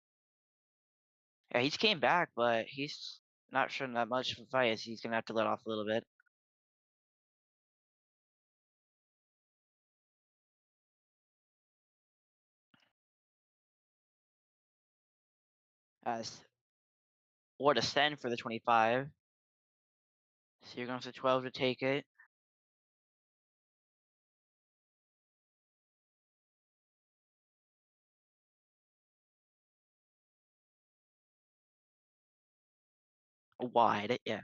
Yeah, he's came back, but he's not showing that much of a fight, as he's gonna have to let off a little bit. As what a send for the 25. So you're going for the 12 to take it. Wide, yeah.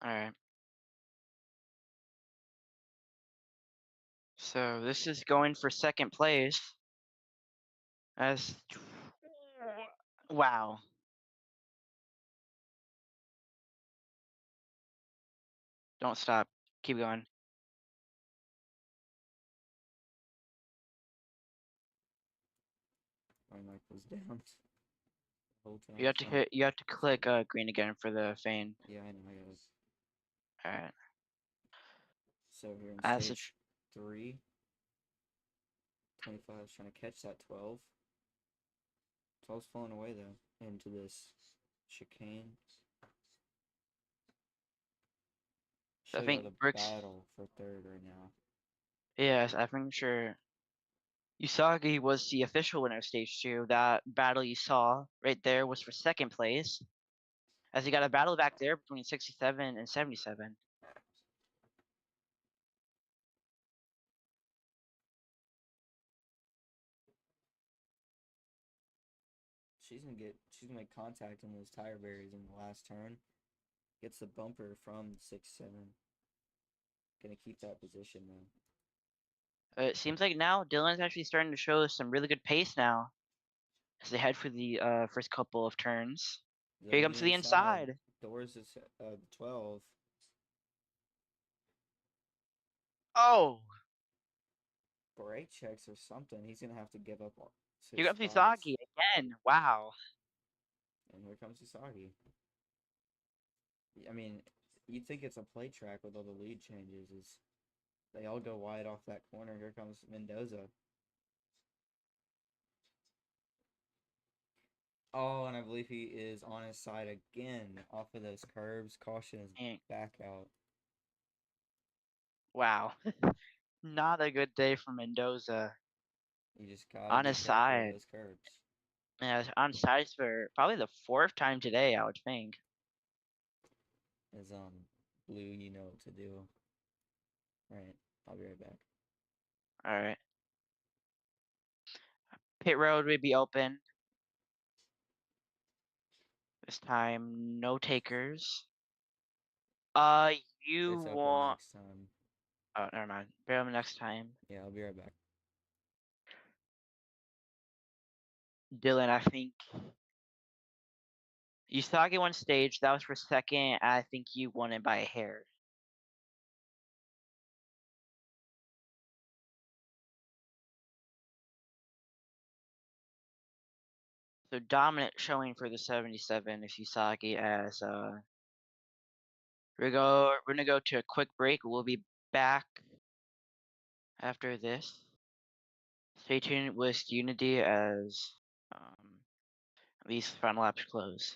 All right. So this is going for second place. As wow. Don't stop. Keep going. My mic was down the whole time. You have to so- hit. You have to click green again for the feign. Yeah, I know. I got it. All right. So here in As stage 3, 25 is trying to catch that 12. 12's falling away though into this chicane. So I Show y'all think the Brooks. battle for third right now. Yes, I think sure. Usagi was the official winner of stage 2. That battle you saw right there was for second place, as you got a battle back there between 67 and 77. She's gonna make contact on those tire barriers in the last turn. Gets the bumper from 6-7. Gonna keep that position though. It seems like now Dylan's actually starting to show some really good pace now as they head for the first couple of turns. Here he Dylan comes to the inside. Doors is 12. Oh, Brake checks or something. He's gonna have to give up here his comes spots. Usagi again. Wow. And here comes Usagi. I mean, you'd think it's a play track with all the lead changes. They all go wide off that corner. Here comes Mendoza. Oh, and I believe he is on his side again off of those curbs. Caution is And, back out. wow. Not a good day for Mendoza. You just gotta On be his careful of side. those curbs. Yeah, on sides for probably the 4th time today, I would think. As Blue, you know what to do. Alright, I'll be right back. Alright. Pit road would be open. This time, no takers. You It's open want... next time. Oh, never mind. Bear them next time. Yeah, I'll be right back. Dylan, I think... Usagi won stage. That was for second. I think you won it by a hair. So dominant showing for the 77 is Usagi as we're gonna go to a quick break. We'll be back after this. Stay tuned with Unity as these final laps close.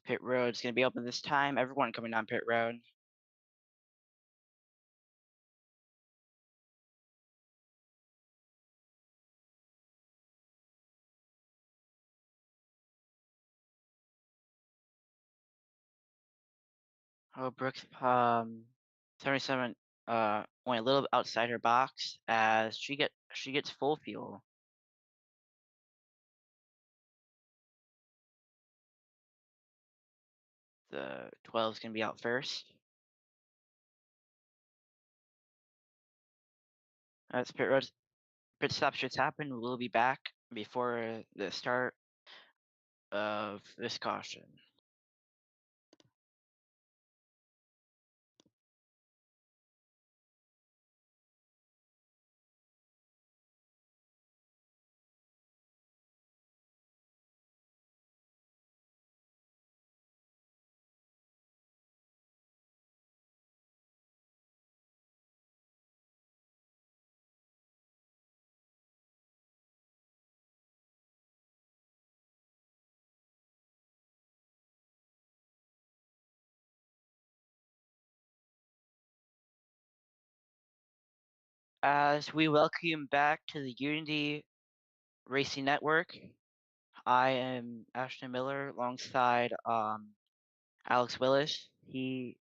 Pit road's gonna be open this time. Everyone coming down pit road. Oh, Brooks 77 went a little outside her box as she gets full fuel. The 12's gonna be out first. As pit stop should happen, we'll be back before the start of this caution. As we welcome you back to the Unity Racing Network, I am Ashton Miller alongside Alex Willis. He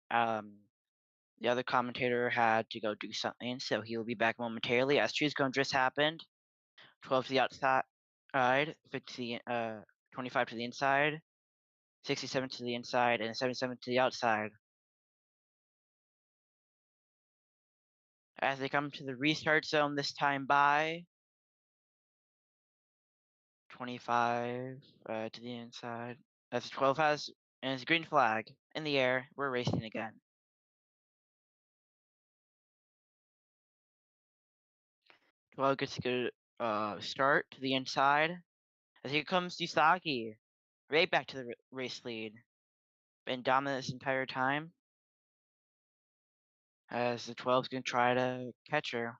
The other commentator had to go do something, so he will be back momentarily. As choose cone just happened, 12 to the outside, 50 25 to the inside, 67 to the inside, and 77 to the outside. As they come to the restart zone this time by 25 to the inside. As 12 has and it's a green flag in the air. We're racing again. 12 gets a good start to the inside. As here comes Usagi, right back to the race lead. Been dominant this entire time. As the 12's gonna try to catch her.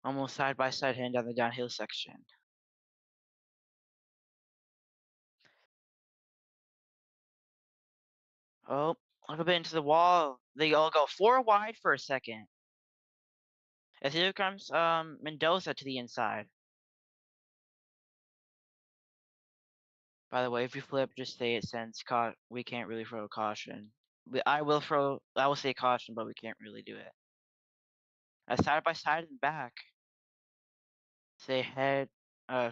Almost side by side heading down the downhill section. Oh, a little bit into the wall. They all go 4 wide for a second. As here comes Mendoza to the inside. By the way, if you flip, just say it since we can't really throw a caution. I will say caution, but we can't really do it. Side by side and back. So they head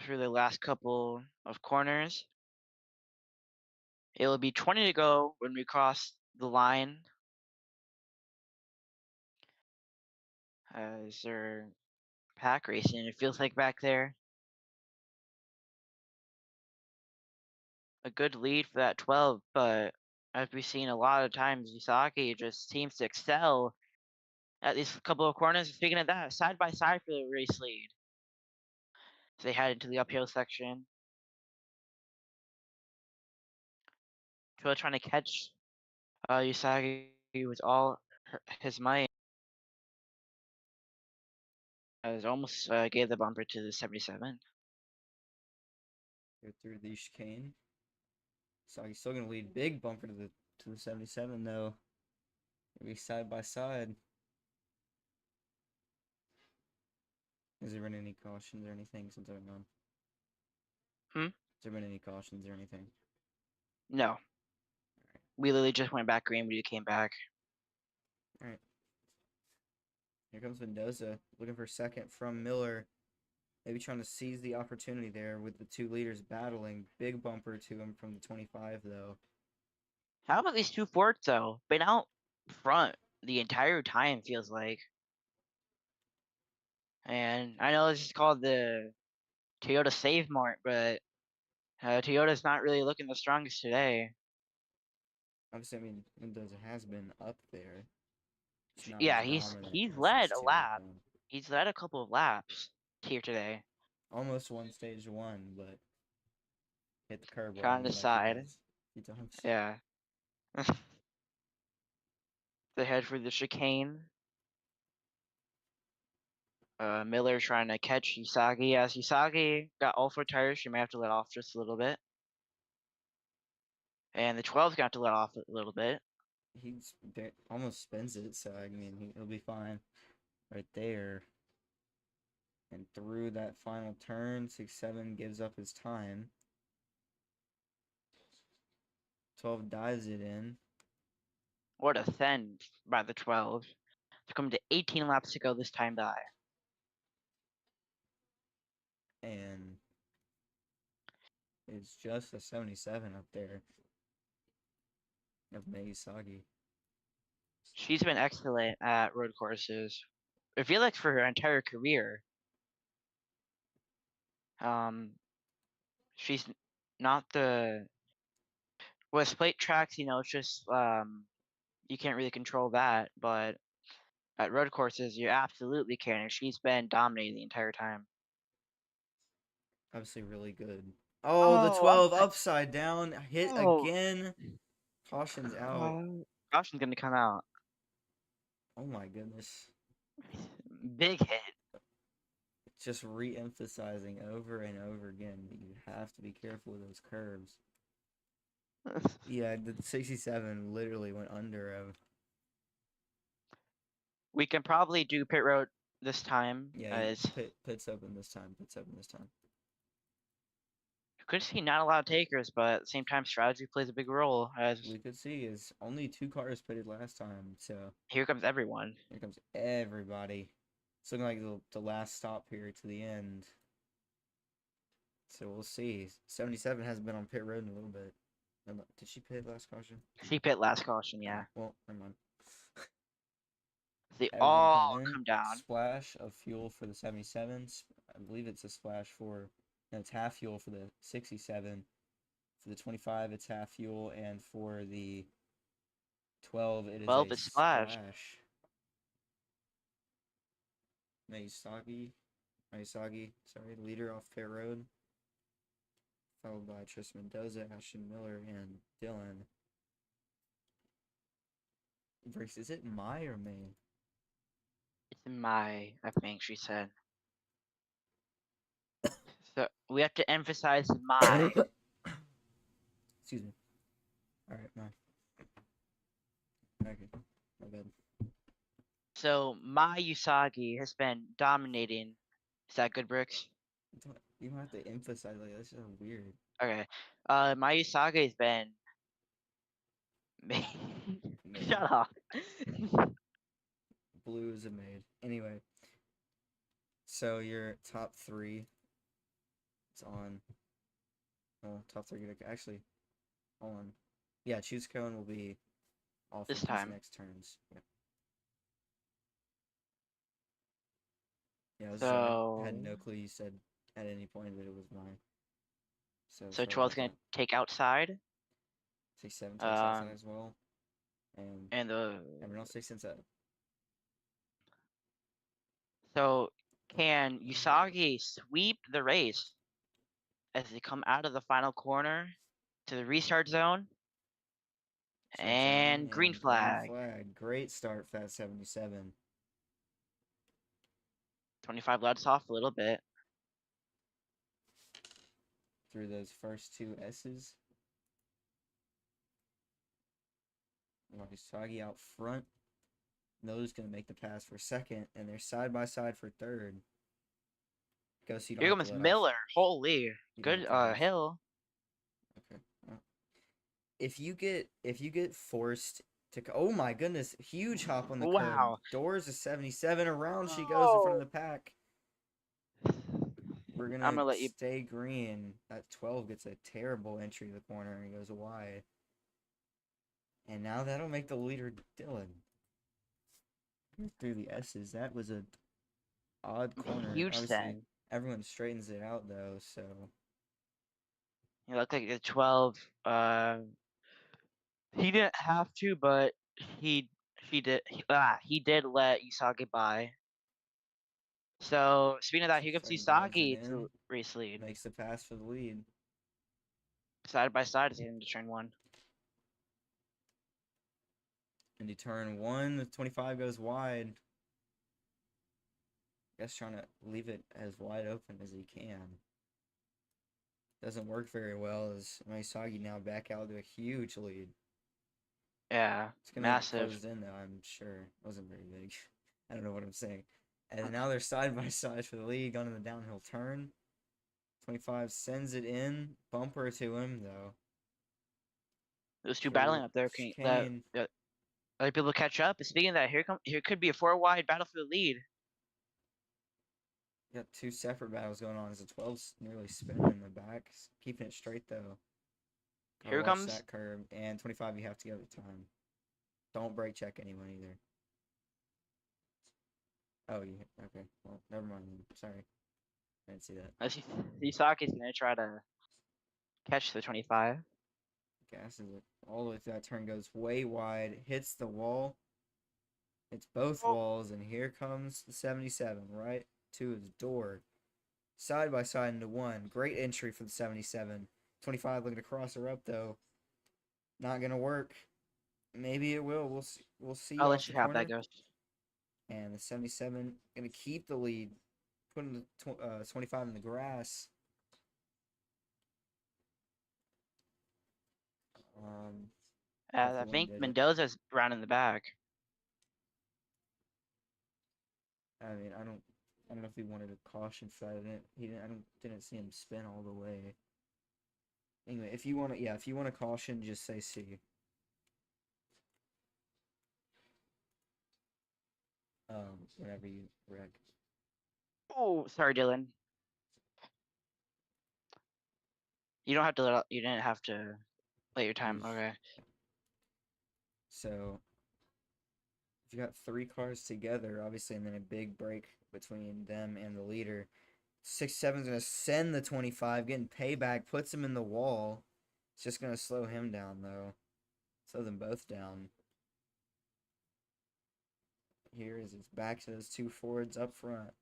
through the last couple of corners. It will be 20 to go when we cross the line. As they're pack racing, it feels like back there. A good lead for that 12, but as we've seen a lot of times, Usagi just seems to excel at these couple of corners. Speaking of that, side by side for the race lead. So they head into the uphill section. Twill trying to catch Usagi with all his might. As almost gave the bumper to the 77. Go through the chicane. Usagi's still gonna lead. Big bumper to the 77 though. Maybe side by side. Has there been any cautions or anything since I've gone? Has there been any cautions or anything? No. We literally just went back green when you came back. Alright. Here comes Mendoza, looking for second from Miller. Maybe trying to seize the opportunity there with the two leaders battling. Big bumper to him from the 25, though. How about these two Fords, though? Been out front the entire time, feels like. And I know this is called the Toyota Save Mart, but Toyota's not really looking the strongest today. Obviously, I mean, Mendoza has been up there. It's not Yeah, as dominant he's as led these a two have lap. been. He's led a couple of laps here today. Almost won stage 1, but hit the curb On line the like side. he has a few times. Yeah. They head for the chicane. Miller trying to catch Usagi. As Usagi got all 4 tires, she may have to let off just a little bit. And the 12's got to let off a little bit. He's almost spins it, so I mean, he'll be fine right there. And through that final turn, 6-7 gives up his time. 12 dives it in. What a send by the 12. To come to 18 laps to go this time by. And it's just a 77 up there of Meisagi. She's been excellent at road courses. I feel like for her entire career. She's not the with plate tracks, it's just you can't really control that, but at road courses you absolutely can, and she's been dominating the entire time. Obviously really good. Oh, the Oh, 12 upside down. Hit Oh. again. Caution's out. Caution's gonna come out. Oh my goodness. Big hit. Just re-emphasizing over and over again that you have to be careful with those curves. Yeah, the 67 literally went under him. We can probably do pit road this time. Yeah, pits open this time. Pits open this time. Could see not a lot of takers, but at the same time, strategy plays a big role. As We could see is only 2 cars pitted last time, so here comes everyone. here comes everybody. It's looking like the last stop here to the end. So we'll see. 77 hasn't been on pit road in a little bit. Did she pit last caution? She pit last caution, yeah. Well, never mind. They Everything all coming in. come down. Splash of fuel for the 77s. I believe it's a splash for. No, it's half fuel for the 67. For the 25, it's half fuel, and for the 12, it is 12 a is splash. Maisagi, sorry, leader off pit road. Followed by Tristan Mendoza, Ashton Miller, and Dylan. Briggs, is it Mai or May? It's my, I think she said. So we have to emphasize my. Excuse me. Alright, Mai. Okay, my bad. So my Usagi has been dominating. Is that good, Bricks? You don't have to emphasize like that's just weird. Okay. My Usagi has been. Shut up. Blue is a maid. Anyway. So your top 3. It's on. Oh, top 3 actually on. Yeah, choose cone will be off This of these time. next turns. Yeah. Yeah, I had no clue you said at any point that it was mine. So So sorry 12's about gonna that. take outside. Take 7 takes outside as well. And everyone else takes inside. so can Usagi sweep the race as they come out of the final corner to the restart zone? And green flag. Great start for that 77. 25 lets off a little bit. Through those first 2 S's. Usagi out front. No's going to make the pass for second, and they're side by side for third. Go see. Here comes Miller. Holy. Good hill. Okay. If you get forced to, oh my goodness, huge hop on the curb. Doors of 77 around she goes in front of the pack. We're gonna let you stay green. That 12 gets a terrible entry to the corner and goes wide. And now that'll make the leader Dylan. Through the S's. That was a odd corner. Huge Obviously, send. everyone straightens it out though, so It looked like the 12 he didn't have to, but he did let Usagi by. So speaking of that, here comes Usagi to race lead. Makes the pass for the lead. Side by side as he into turn 1. Into turn 1, the 25 goes wide. I guess trying to leave it as wide open as he can. Doesn't work very well as Usagi now back out to a huge lead. Yeah, it's gonna massive. Close in though, I'm sure. It wasn't very big. I don't know what I'm saying. And now they're side by side for the lead, going to the downhill turn. 25 sends it in. Bumper to him, though. Those 2 battling up there. Other people catch up. Speaking of that, here could be a 4-wide battle for the lead. Got 2 separate battles going on as the 12's nearly spinning in the back. Keeping it straight, though. Here comes that curb. And 25, you have to go to time. Don't brake check anyone either. Oh, yeah. Okay. Well, never mind. Sorry. I didn't see that. Usagi's going to try to catch the 25. Gasses it all the way through that turn, goes way wide, hits the wall. It's both walls, and here comes the 77 right to his door. Side by side into one. Great entry for the 77. 25 looking to cross her up, though. Not going to work. Maybe it will. We'll see. I'll let you have that, Ghost. And the 77 going to keep the lead. Putting the 25 in the grass. I think Mendoza's round in the back. I mean, I don't know if he wanted a caution for that. I didn't see him spin all the way. Anyway, if you want to, yeah, if you want to caution, just say C. Whenever you wreck. Oh, sorry, Dylan. You don't have to you didn't have to let your time. Just- Okay. So if you got 3 cars together, obviously, and then a big break between them and the leader, 6-7's gonna send the 25, getting payback, puts him in the wall. It's just gonna slow him down though. Slow them both down. Here is it's back to those 2 Fords up front.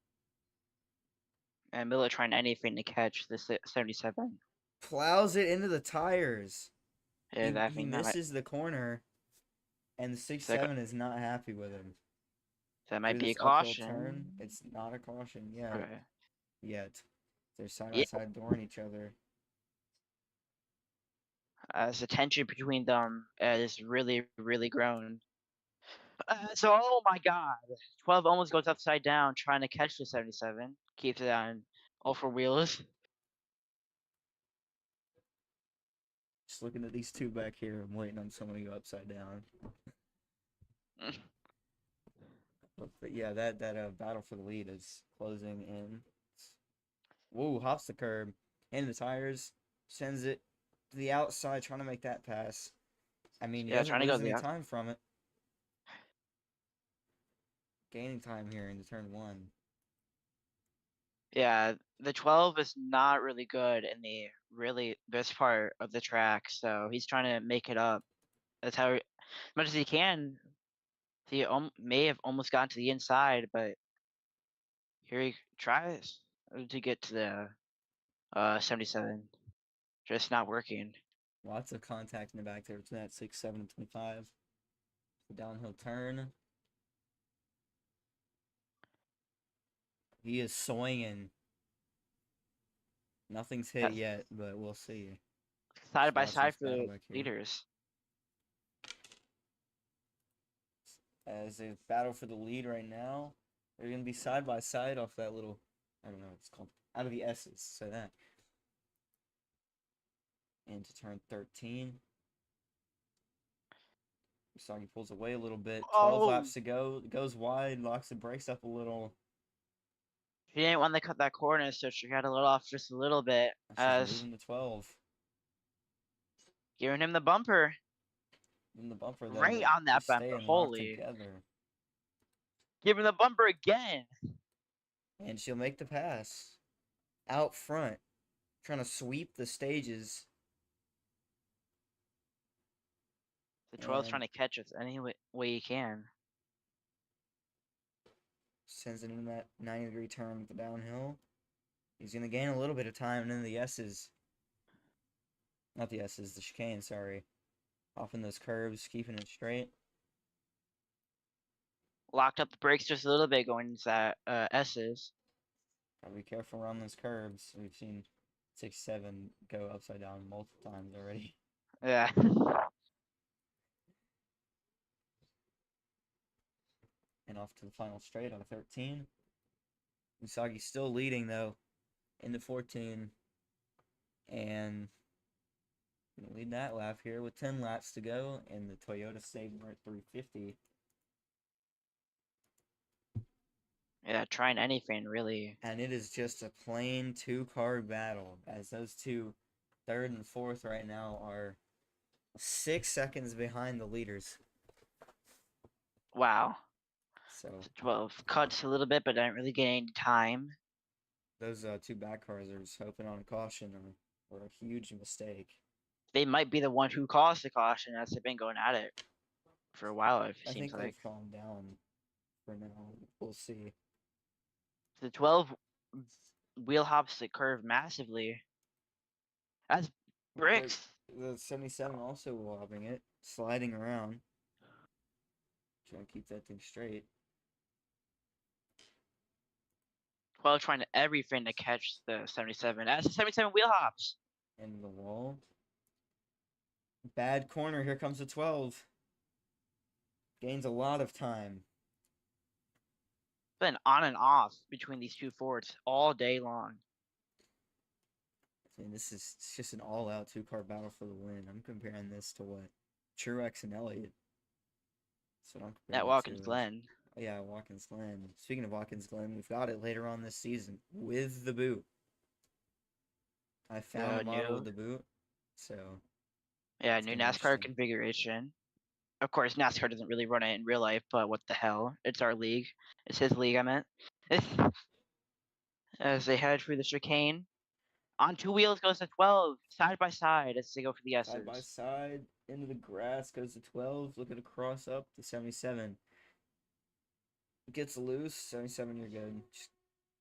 And Miller trying anything to catch the 77. Plows it into the tires. Yeah, that He thing that misses the corner, and the 6-7 is not happy with him. might Through be a this uphill caution. turn, it's not a caution yet. Okay. Yet. They're side by Yeah. side dooring each other. As the tension between them is really, really grown. So, oh my God, 12 almost goes upside down trying to catch the 77. Keeps it on all 4 wheels. Just looking at these 2 back here, I'm waiting on someone to go upside down. But yeah, that battle for the lead is closing in. Whoa, hops the curb, into the tires, sends it to the outside, trying to make that pass. I mean, he Yeah, doesn't trying to go lose any the time from it. Gaining time here into turn 1. Yeah, the 12 is not really good in the really this part of the track, so he's trying to make it up. That's how as much as he can. He may have almost gotten to the inside, but here he tries to get to the 77. Just not working. Lots of contact in the back there between that 6, 7, and 25. The downhill turn. He is swinging. Nothing's hit That's yet, but we'll see. side Just by watch side this for battle the back here. leaders. As a battle for the lead right now, they're going to be side by side off that little, I don't know what it's called, out of the S's, so that. Into turn 13. Usagi pulls away a little bit. 12 Oh! laps to go. Goes wide, locks the brakes up a little. He didn't want to cut that corner, so she had to let off just a little bit. She's As moving to 12. giving him the bumper. In the bumper, though, Right on they're that bumper. staying locked Holy. together. Give him the bumper again. And she'll make the pass. Out front. Trying to sweep the stages. The 12's And trying to catch us any way he can. sends it in that 90-degree turn with the downhill. He's going to gain a little bit of time, and then the S's. Not the S's, the chicane, sorry. Off in those curves, keeping it straight. Locked up the brakes just a little bit going into that S's. Gotta be careful around those curves. We've seen 6-7 go upside down multiple times already. Yeah. And off to the final straight on 13. Usagi's still leading, though, into 14. And gonna lead that lap here with 10 laps to go. And the Toyota Sabre at 350. Yeah, trying anything, really. And it is just a plain 2-car battle, as those 2, third and fourth right now, are 6 seconds behind the leaders. Wow. So 12 cuts a little bit, but didn't really gain time. those 2 back cars are just hoping on a caution or a huge mistake. They might be the one who caused the caution as they've been going at it for a while, it I seems think like. they've calmed down for now. We'll see. The 12 wheel hops the curve massively. As bricks. The 77 also wobbling it, sliding around. Trying to keep that thing straight. 12 trying to everything to catch the 77. As the 77 wheel hops. Into the wall. Bad corner. Here comes the 12. Gains a lot of time. Been on and off between these 2 Fords all day long. And it's just an all-out two-car battle for the win. I'm comparing this to what Truex and Elliott. That's what I'm comparing At it Watkins to. Glen. Oh, yeah, Watkins Glen. Speaking of Watkins Glen, we've got it later on this season with the boot. I found a model with the boot, so Yeah, it's new gonna be NASCAR interesting. configuration. Of course, NASCAR doesn't really run it in real life, but what the hell? It's our league. It's his league, I meant. As they head through the chicane. On two wheels goes to 12, side by side as they go for the S's. Side by side, into the grass goes to 12, looking to cross up to 77. Gets loose, 77, you're good. Just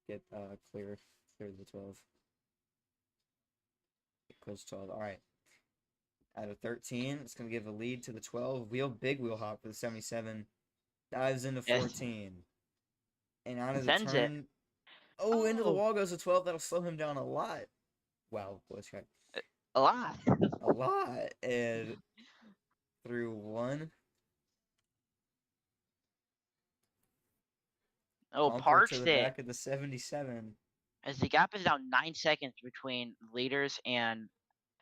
get clear the 12. Close 12, alright. Out of 13, it's going to give a lead to the 12. Big wheel hop for the 77. Dives into 14. And out of the Sends turn. it. Oh, into the wall goes to 12. That'll slow him down a lot. Wow, let's try. A lot. A lot. And through one. Oh, Bumper parks to the it. back of the 77. As the gap is now 9 seconds between leaders and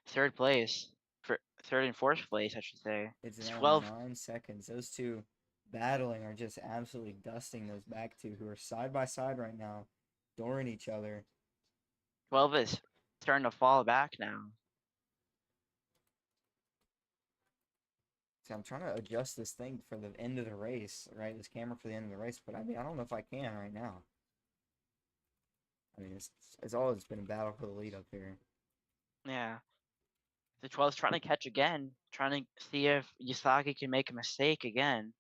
third place. For third and fourth place, I should say. It's now 12. 9 seconds. Those two battling are just absolutely dusting those back two who are side by side right now, dooring each other. 12 is starting to fall back now. See, I'm trying to adjust this thing for the end of the race, right? This camera for the end of the race, but I mean, I don't know if I can right now. I mean, it's always been a battle for the lead up here. Yeah. The 12's trying to catch again, trying to see if Yasaki can make a mistake again.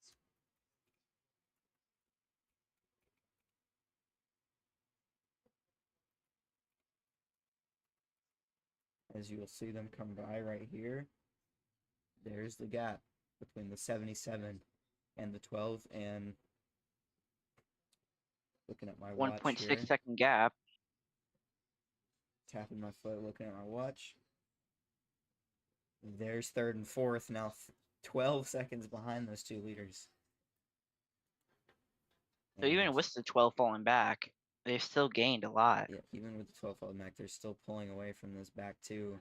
As you'll see them come by right here, there's the gap between the 77 and the 12, and looking at my watch 1.6 here, second gap. tapping my foot, looking at my watch. There's third and fourth, now 12 seconds behind those two leaders. So even with the 12 falling back, they've still gained a lot. Yeah, even with the 12 falling back, they're still pulling away from this back two.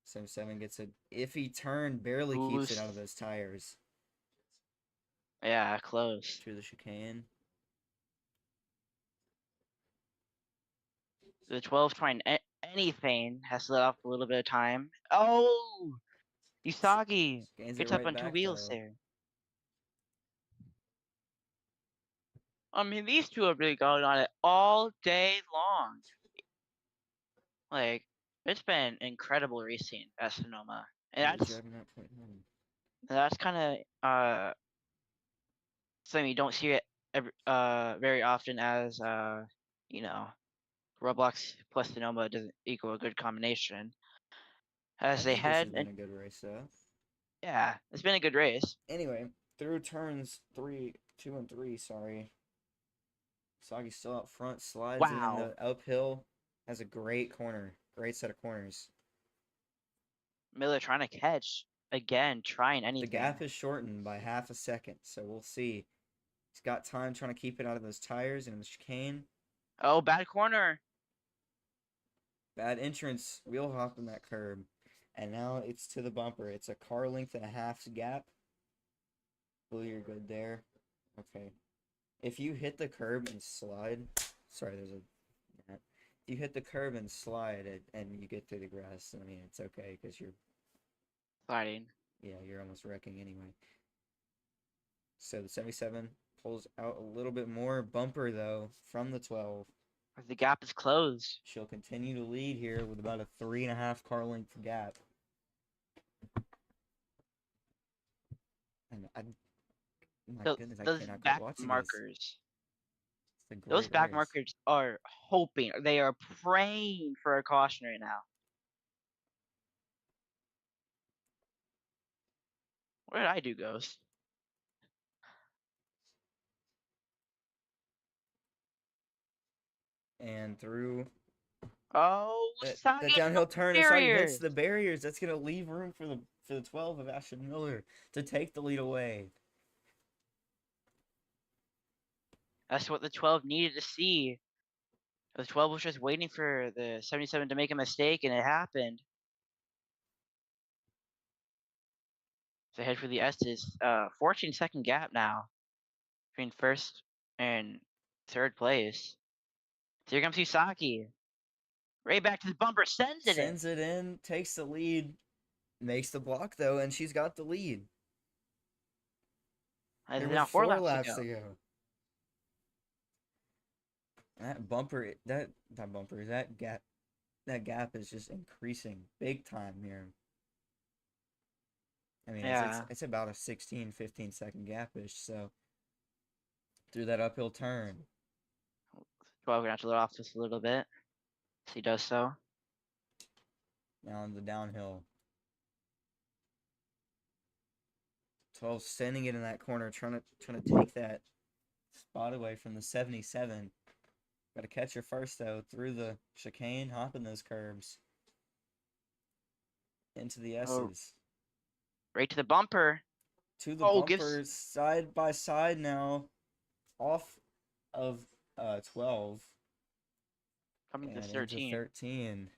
77 gets a iffy turn, barely keeps it out of those tires. Yeah, close. Through the chicane. The 12 trying anything has let off a little bit of time. Oh! Usagi gets up on two wheels there. I mean, these two have been going on it all day long. Like, it's been incredible racing at Sonoma. And that's kind of something you don't see it very often, as you know, Roblox plus Sonoma doesn't equal a good combination. As they head, this has been a good race, though. Yeah, it's been a good race. Anyway, through turns 2 and 3, sorry. Usagi's still up front, slides in the uphill, has a great corner, great set of corners. Miller trying to catch again, trying anything. The gap is shortened by half a second, so we'll see. He's got time trying to keep it out of those tires and the chicane. Oh, bad corner. Bad entrance, wheel hop in that curb. And now it's to the bumper. It's a car length and a half's gap. Well, you're good there. Okay. If you hit the curb and slide... Sorry, there's a... If you hit the curb and slide it, and you get through the grass, I mean, it's okay, because you're... Sliding. Yeah, you're almost wrecking anyway. So the 77 pulls out a little bit more. Bumper, though, from the 12. The gap is closed. She'll continue to lead here with about a 3.5 car length gap. And my goodness, I those cannot back watch markers. Those back markers are hoping, they are praying for a caution right now. What did I do, Ghost? And through that downhill turn, Usagi hits the barriers. That's gonna leave room for the 12 of Ashton Miller to take the lead away. That's what the 12 needed to see. The 12 was just waiting for the 77 to make a mistake, and it happened. So head for the S's. 14-second gap now between first and third place. So here comes Usagi. Right back to the bumper, sends it in. Sends it in, takes the lead, makes the block though, and she's got the lead. And There now were 4 4 laps laps to to go. go. That gap is just increasing big time here. I mean, Yeah. it's about a 16, 15-second gap-ish, so through that uphill turn. 12 gonna have to let off just a little bit. So he does so. Now on the downhill. 12 sending it in that corner, trying to take that spot away from the 77. Got to catch her first though, through the chicane, hopping those curbs into the S's. Oh, right to the bumper. To the Oh, bumper, side by side now, off of 12 coming to and 13. into 13.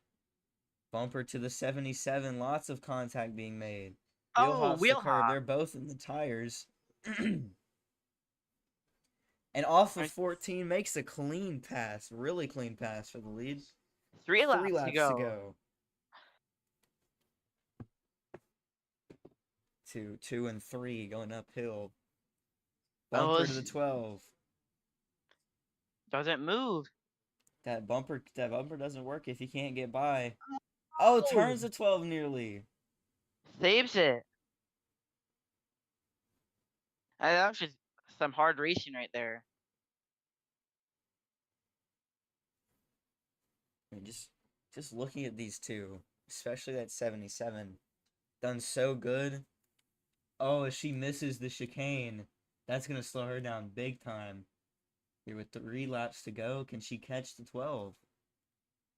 Bumper to the 77, lots of contact being made. Wheel hops the wheel curb. hop. They're both in the tires. And off of 14 makes a clean pass, really clean pass for the lead. 3 laps, 3 laps to go. To 2 and 3 going uphill. Bumper to the 12. Doesn't move. That bumper doesn't work if you can't get by. Oh, turns the 12 nearly. Saves it. That was just some hard racing right there. I mean, just looking at these two, especially that 77, done so good. Oh, if she misses the chicane, that's gonna slow her down big time. Here with 3 laps to go, can she catch the 12?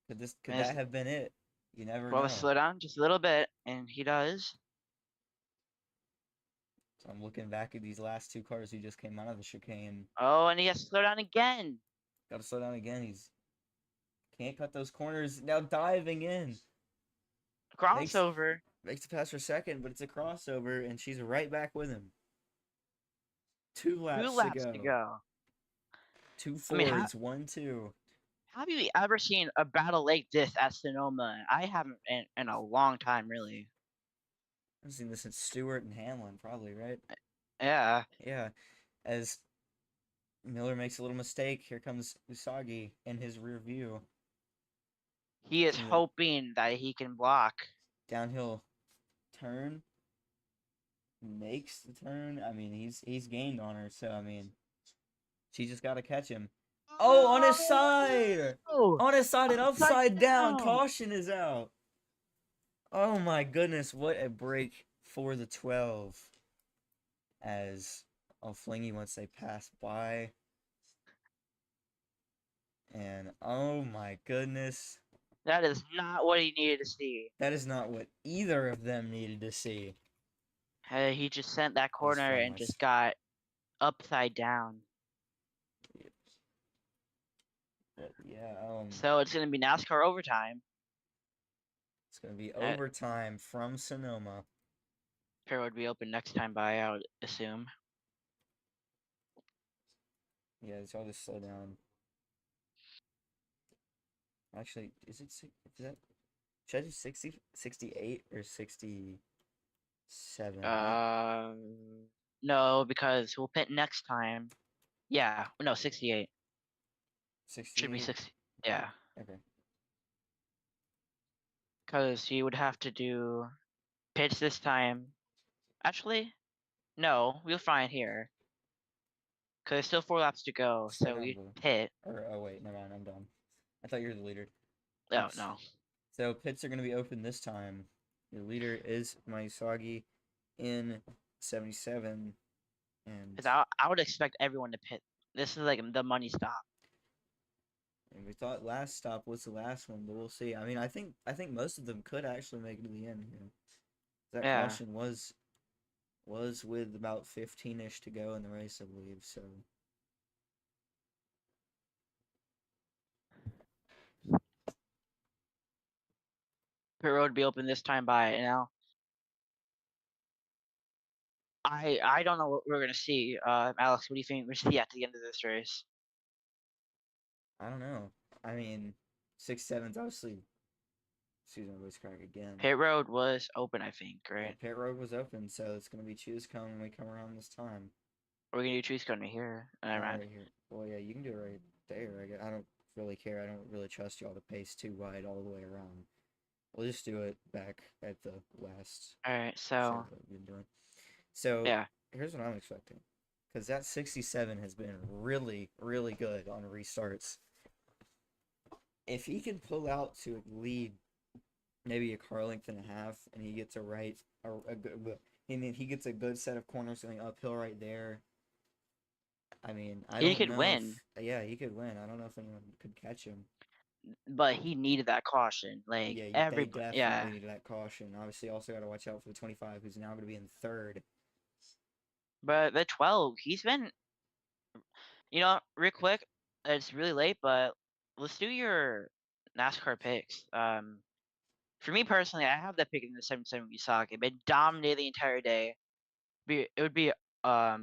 Could that have been it? You never know. Slow down just a little bit, and he does. So I'm looking back at these last 2 cars who just came out of the chicane. Oh, and he has to slow down again. Got to slow down again. He's can't cut those corners. Now diving in. Crossover. Makes the pass for second, but it's a crossover, and she's right back with him. 2 laps, to go. 2 Fords, 1, 2. Have you ever seen a battle like this at Sonoma? I haven't in a long time, really. I've seen this in Stewart and Hamlin, probably, right? Yeah. Yeah. As Miller makes a little mistake, here comes Usagi in his rear view. He is hoping that he can block. Downhill turn. Makes the turn. I mean, he's gained on her, so I mean, she just got to catch him. Oh, on his side! On his side and upside down. Caution is out. Oh my goodness, what a break for the 12. As Flingy once they pass by. And oh my goodness. That is not what he needed to see. That is not what either of them needed to see. He just sent that corner and just got upside down. Yeah. So it's gonna be NASCAR overtime. It's gonna be overtime from Sonoma. Fair would be open next time by, I would assume. Yeah, it's all just slow down. Actually, should I do 60, 68 or 67? No, because we'll pit next time. Yeah, no, 68. 68? Should be 60. Yeah. Okay. Because you would have to do pits this time. Actually, no, we'll find here. Because there's still 4 laps to go, so we pit. Oh wait, never mind, I'm done. I thought you were the leader. Oh, no. So pits are going to be open this time. Your leader is Usagi in 77. And I would expect everyone to pit. This is like the money stop. And we thought last stop was the last one, but we'll see. I mean, I think most of them could actually make it to the end here. That caution was with about 15-ish to go in the race, I believe. So pit road be open this time by now. I don't know what we're gonna see. Alex, what do you think we see at the end of this race? I don't know. I mean, 6-7's obviously. Excuse my voice crack again. Pit road was open, I think, Yeah, right? pit road was open, so it's gonna be choose cone when we come around this time. We're gonna do choose cone right here. Never mind. Right here. Well, yeah, you can do it right there. I don't really care. I don't really trust y'all to pace too wide all the way around. We'll just do it back at the last. All right, so circle we've been doing. So yeah, here's what I'm expecting, because that 67 has been really, really good on restarts. If he can pull out to lead maybe a car length and a half, and he gets a good, and then he gets a good set of corners going uphill right there. I mean, I he don't could know win, yeah, he could win. I don't know if anyone could catch him. but he needed that caution. Like Yeah, they everybody, definitely yeah. needed that caution. Obviously, also got to watch out for the 25, who's now going to be in third. But the 12, he's been, real quick. It's really late, but let's do your NASCAR picks. For me personally, I have that pick in the 77 Usagi. Been dominated the entire day. It would be a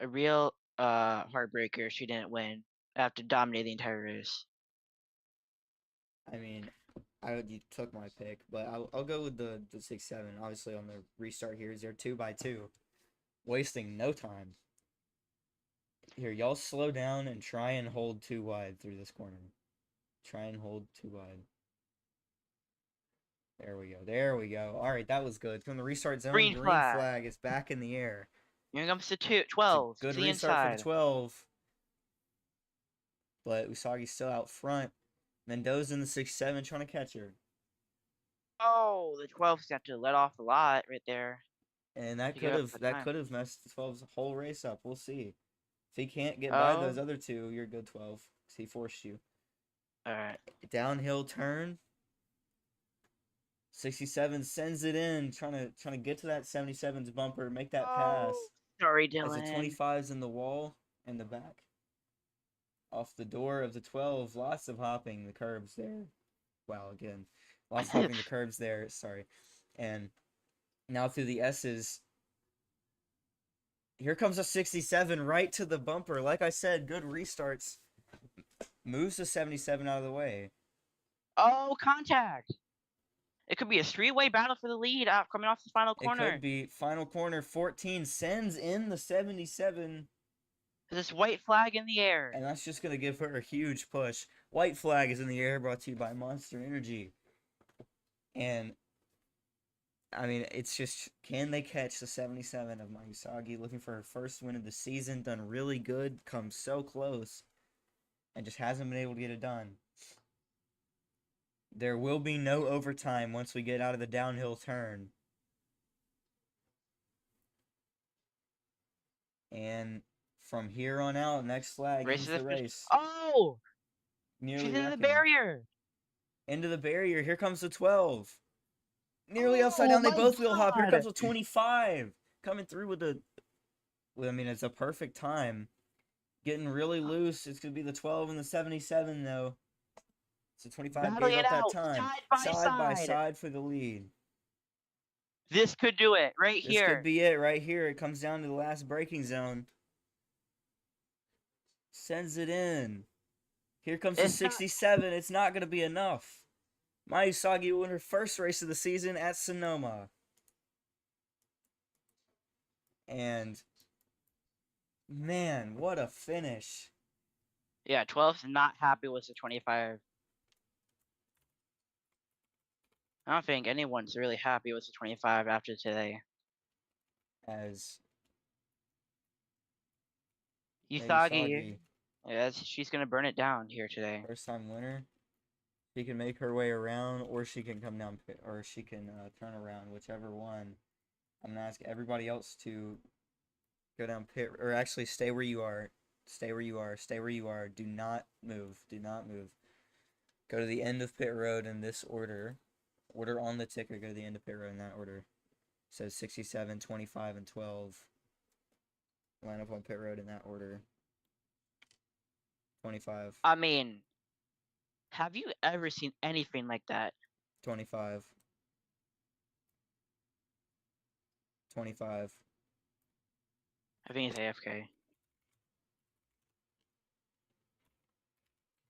real heartbreaker if she didn't win after dominating the entire race. I mean, you took my pick, but I'll go with the 6-7. Obviously, on the restart here, is there 2x2, wasting no time. Here, y'all slow down and try and hold 2 wide through this corner. Try and hold 2 wide. There we go. There we go. All right, that was good. From the restart zone, Green green flag. flag is back in the air. Here comes the It's a 12 good to the restart for inside. the 12. But Usagi's still out front. Mendoza in the 6-7 trying to catch her. Oh, the 12's got to let off a lot right there. And that To give up the time. could have messed the 12's whole race up. We'll see. If he can't get by those other two, you're good 12. 'Cause he forced you. Alright. Downhill turn. 67 sends it in, trying to get to that 77's bumper, make that pass. Sorry, As the Dylan. 25's in the wall and the back. Off the door of the 12, lots of hopping the curbs there. Wow, again. Lots of hopping the curbs there, sorry. And now through the S's. Here comes a 67 right to the bumper. Like I said, good restarts. Moves the 77 out of the way. Oh, contact! It could be a three-way battle for the lead coming off the final corner. It could be. Final corner 14 sends in the 77. This white flag in the air. And that's just going to give her a huge push. White flag is in the air, brought to you by Monster Energy. And, I mean, it's just, can they catch the 77 of Mayusagi? Looking for her first win of the season. Done really good. Come so close. And just hasn't been able to get it done. There will be no overtime once we get out of the downhill turn. And from here on out, next flag ends the race. Oh! Nearly She's into the wrecking. barrier. Into the barrier. Here comes the 12. Nearly upside down. They both wheel hop. Here comes the 25. Coming through with the... I mean, it's a perfect time. Getting really loose. It's going to be the 12 and the 77, though. So 25 gave up that time. Side by side for the lead. This could do it right here. This could be it right here. It comes down to the last braking zone. Sends it in. Here comes the 67. It's not going to be enough. Mayusagi will win her first race of the season at Sonoma. And, man, what a finish. Yeah, 12's not happy with the 25. I don't think anyone's really happy with the 25 after today. As Usagi, yeah, she's going to burn it down here today. First time winner. She can make her way around, or she can come down, or she can turn around, whichever one. I'm going to ask everybody else to go down pit, or actually stay where you are. Stay where you are. Stay where you are. Do not move. Do not move. Go to the end of pit road in this order. Order on the ticker. Go to the end of pit road in that order. So 67, 25, and 12. Line up on pit road in that order. 25. I mean, have you ever seen anything like that? 25. 25. I think it's AFK.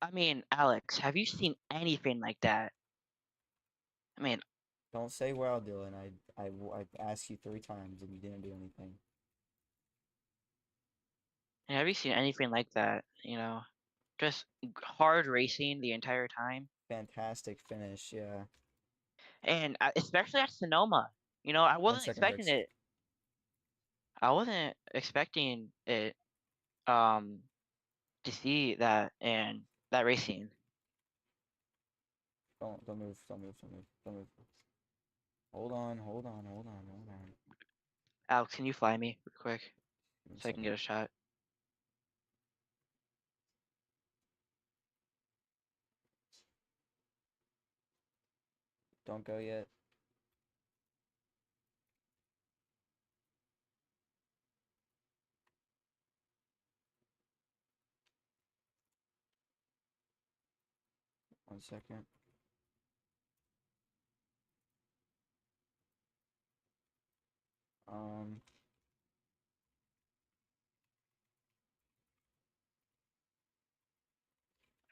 I mean, Alex, have you seen anything like that? I mean, Don't say wow, Dylan. I asked you 3 times and you didn't do anything. have you seen anything like that? You know, just hard racing the entire time, Fantastic finish, yeah. and especially at Sonoma. You know, I 1 wasn't second, expecting Rich. it. I wasn't expecting it. Um, to see that and that racing. Don't move, don't move, don't move, don't move. Hold on, hold on, hold on, hold on. Alex, can you fly me real quick Give me a so I can second. get a shot? Don't go yet. One second. Um,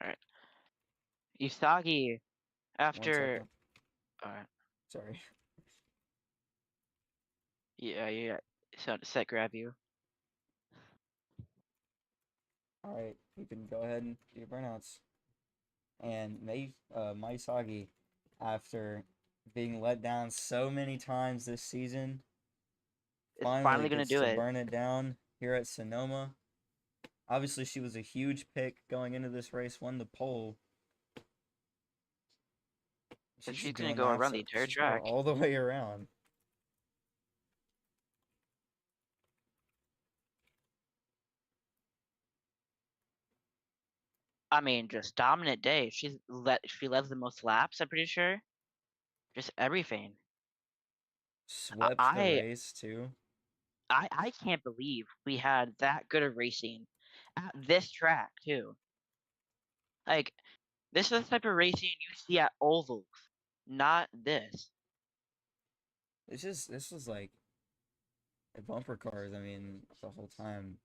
Alright. Usagi, 1 after... second. Alright. Sorry. Yeah. So, set grab you. Alright, you can go ahead and do your burnouts. And Maisagi, after being let down so many times this season, It's finally finally gonna gets do to it. burn it down here at Sonoma. Obviously, she was a huge pick going into this race, won the pole. And she's just gonna doing go laps around the up, entire she's going track. all the way around. I mean, just dominant day. She led the most laps, I'm pretty sure. Just everything. Swept the I race, too. I can't believe we had that good of racing at this track too. Like, this is the type of racing you see at ovals, not this. This was like bumper cars, I mean, the whole time.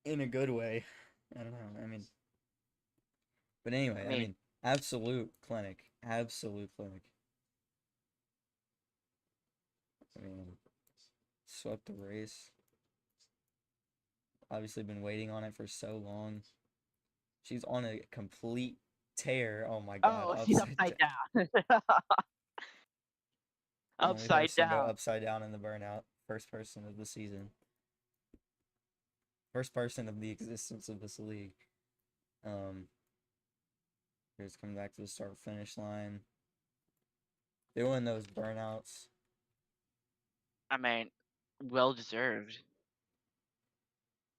In a good way. I don't know, I mean. But anyway, I mean, absolute clinic. Absolute clinic. I mean, swept the race. Obviously been waiting on it for so long. She's on a complete tear. Oh my god, Oh, she's upside upside down. down. Only Upside person to go down. upside down in the burnout. First person of the season. First person of the existence of this league. Here's coming back to the start finish line. Doing those burnouts. I mean, well deserved.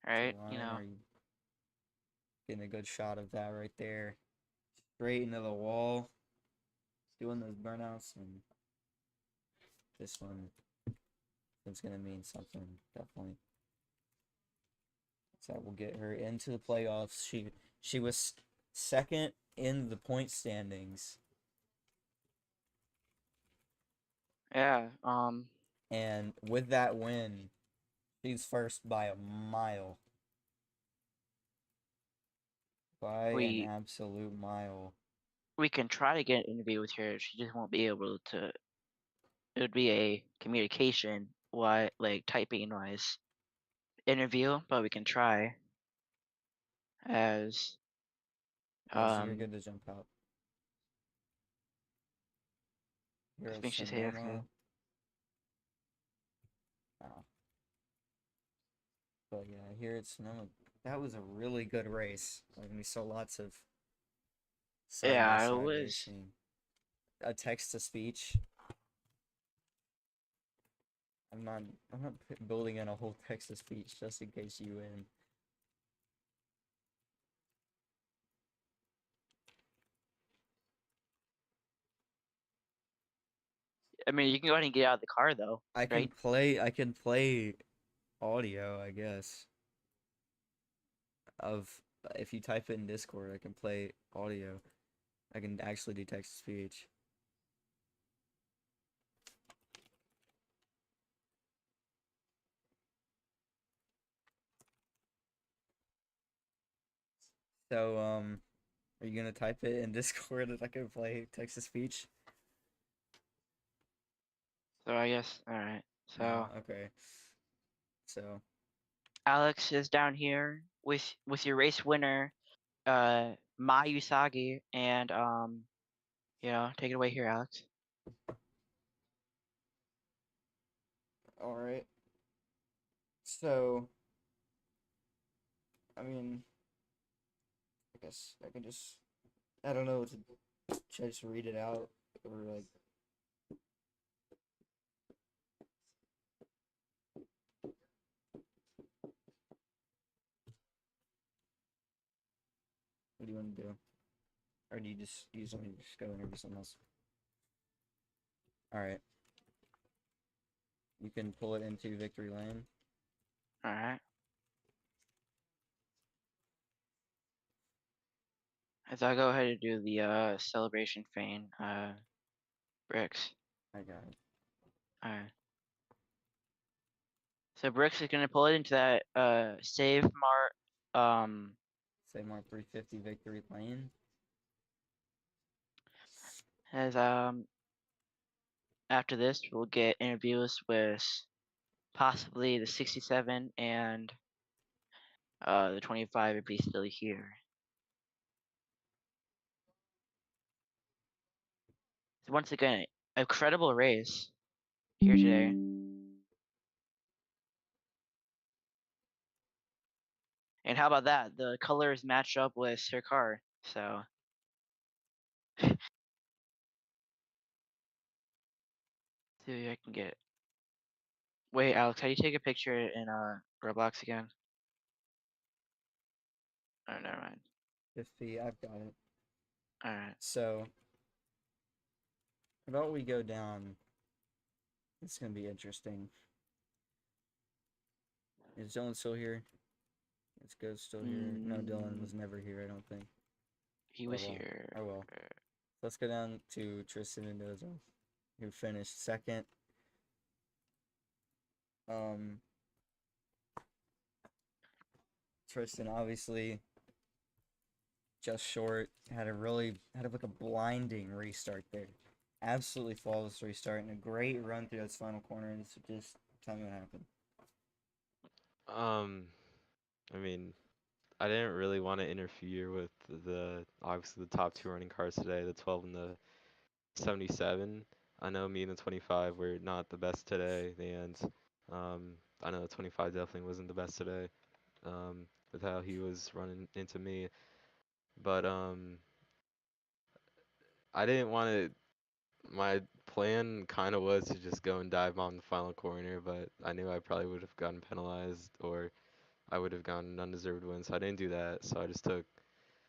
Right? You Ryan, know. are you getting a good shot of that right there? Straight into the wall. Doing those burnouts, and this one is gonna mean something, definitely. So that will get her into the playoffs. She was second in the point standings. Yeah. And with that win, she's first by a mile. By an We absolute mile. we can try to get an interview with her. She just won't be able to. It would be a communication, like typing wise interview, but we can try. As Yeah, so you're good to jump out. Here I at think she's AFK. Sonoma. Wow. But yeah, here at Sonoma, that was a really good race. Like, we saw lots of Yeah, it side-by-side was. racing. A text-to-speech. I'm not building in a whole text-to-speech just in case you win. I mean, you can go ahead and get out of the car though. I can play audio, I guess. Of if you type it in Discord, I can play audio. I can actually do text to speech. So, are you gonna type it in Discord that I can play text to speech? So I guess all right. So No, okay. So, Alex is down here with your race winner, Mai Usagi, and take it away here, Alex. all right. So, I mean, I guess I can just, I don't know what to, should I just read it out or like, what do you want to do? Or do you just want me to just go interview someone else? All right. You can pull it into Victory Lane. All right. As I go ahead and do the celebration feign, Bricks. I got it. All right. So Bricks is gonna pull it into that save mart Say more 350 Victory Lane. as after this we'll get interviews with possibly the 67 and the 25 if he's still here. So once again, a credible race here today. And how about that? The colors match up with her car. So see if I can get. Wait, Alex, how do you take a picture in Roblox again? Oh, never mind. 50, I've got it. All right. So, how about we go down? It's gonna be interesting. Is Dylan still here? Is Ghost still here? No, Dylan was never here, I don't think. He was well. here. Oh well. Let's go down to Tristan Mendoza, who finished second. Tristan obviously just short, had like a blinding restart there. Absolutely flawless restart and a great run through those final corners. Just tell me what happened. I mean, I didn't really want to interfere with obviously the top two running cars today, the 12 and the 77. I know me and the 25 were not the best today, and I know the 25 definitely wasn't the best today, with how he was running into me. But I didn't want to. My plan kind of was to just go and dive bomb the final corner, but I knew I probably would have gotten penalized or I would have gotten an undeserved win, so I didn't do that. So I just took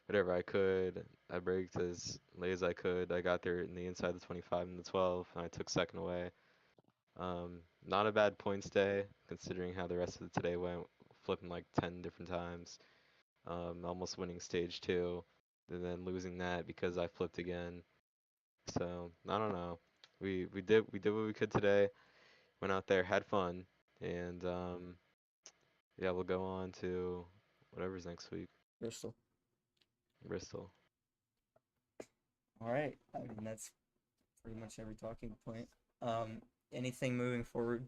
whatever I could. I braked as late as I could. I got there in the inside the 25 and the 12, and I took second away. Not a bad points day, considering how the rest of the today went, flipping like 10 different times. Almost winning stage 2, and then losing that because I flipped again. So I don't know. We did what we could today. Went out there, had fun, and yeah, we'll go on to whatever's next week. Bristol. Bristol. All right. I mean, that's pretty much every talking point. Anything moving forward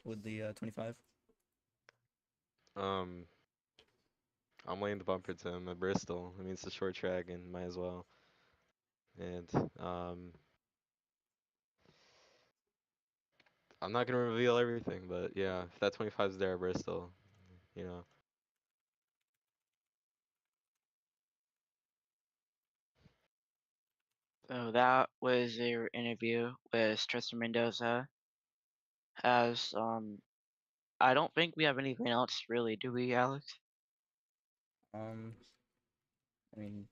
with the 25? I'm laying the bumper to him at Bristol. I mean, it's a short track and might as well. And I'm not gonna reveal everything, but yeah, if that 25 is there at Bristol, you know. So that was your interview with Tristan Mendoza. As I don't think we have anything else really, do we, Alex? I mean,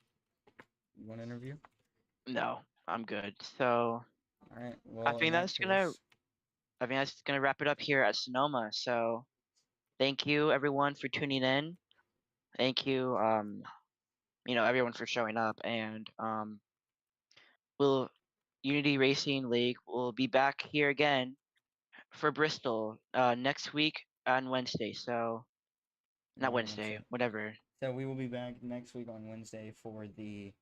you want to interview? No, I'm good. So All right. Well, I think that's gonna wrap it up here at Sonoma. So thank you everyone for tuning in. Thank you, everyone for showing up, and we'll Unity Racing League will be back here again for Bristol next week on Wednesday. So not Wednesday, whatever. So we will be back next week on Wednesday for the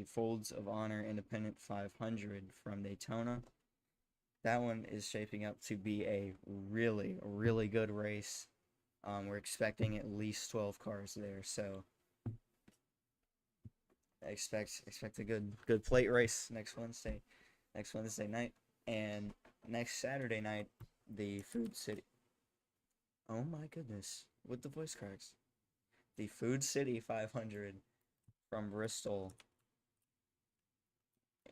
Folds of Honor Independent 500 from Daytona. That one is shaping up to be a really, really good race. We're expecting at least 12 cars there, so expect a good plate race next Wednesday night, and next Saturday night the Food City. Oh my goodness, with the voice cracks. The Food City 500 from Bristol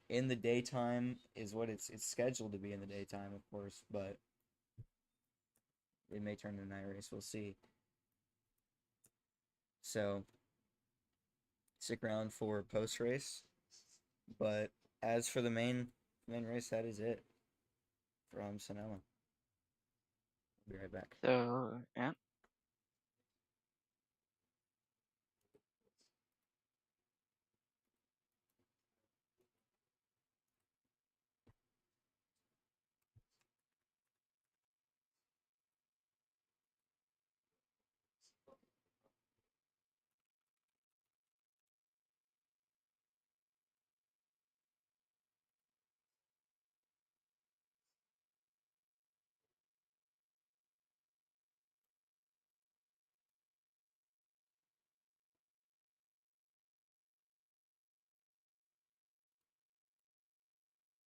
in the daytime is what it's scheduled to be in the daytime, of course, but it may turn into a night race. We'll see. So stick around for post race. But as for the main race, that is it from Sonoma. We'll be right back. So yeah.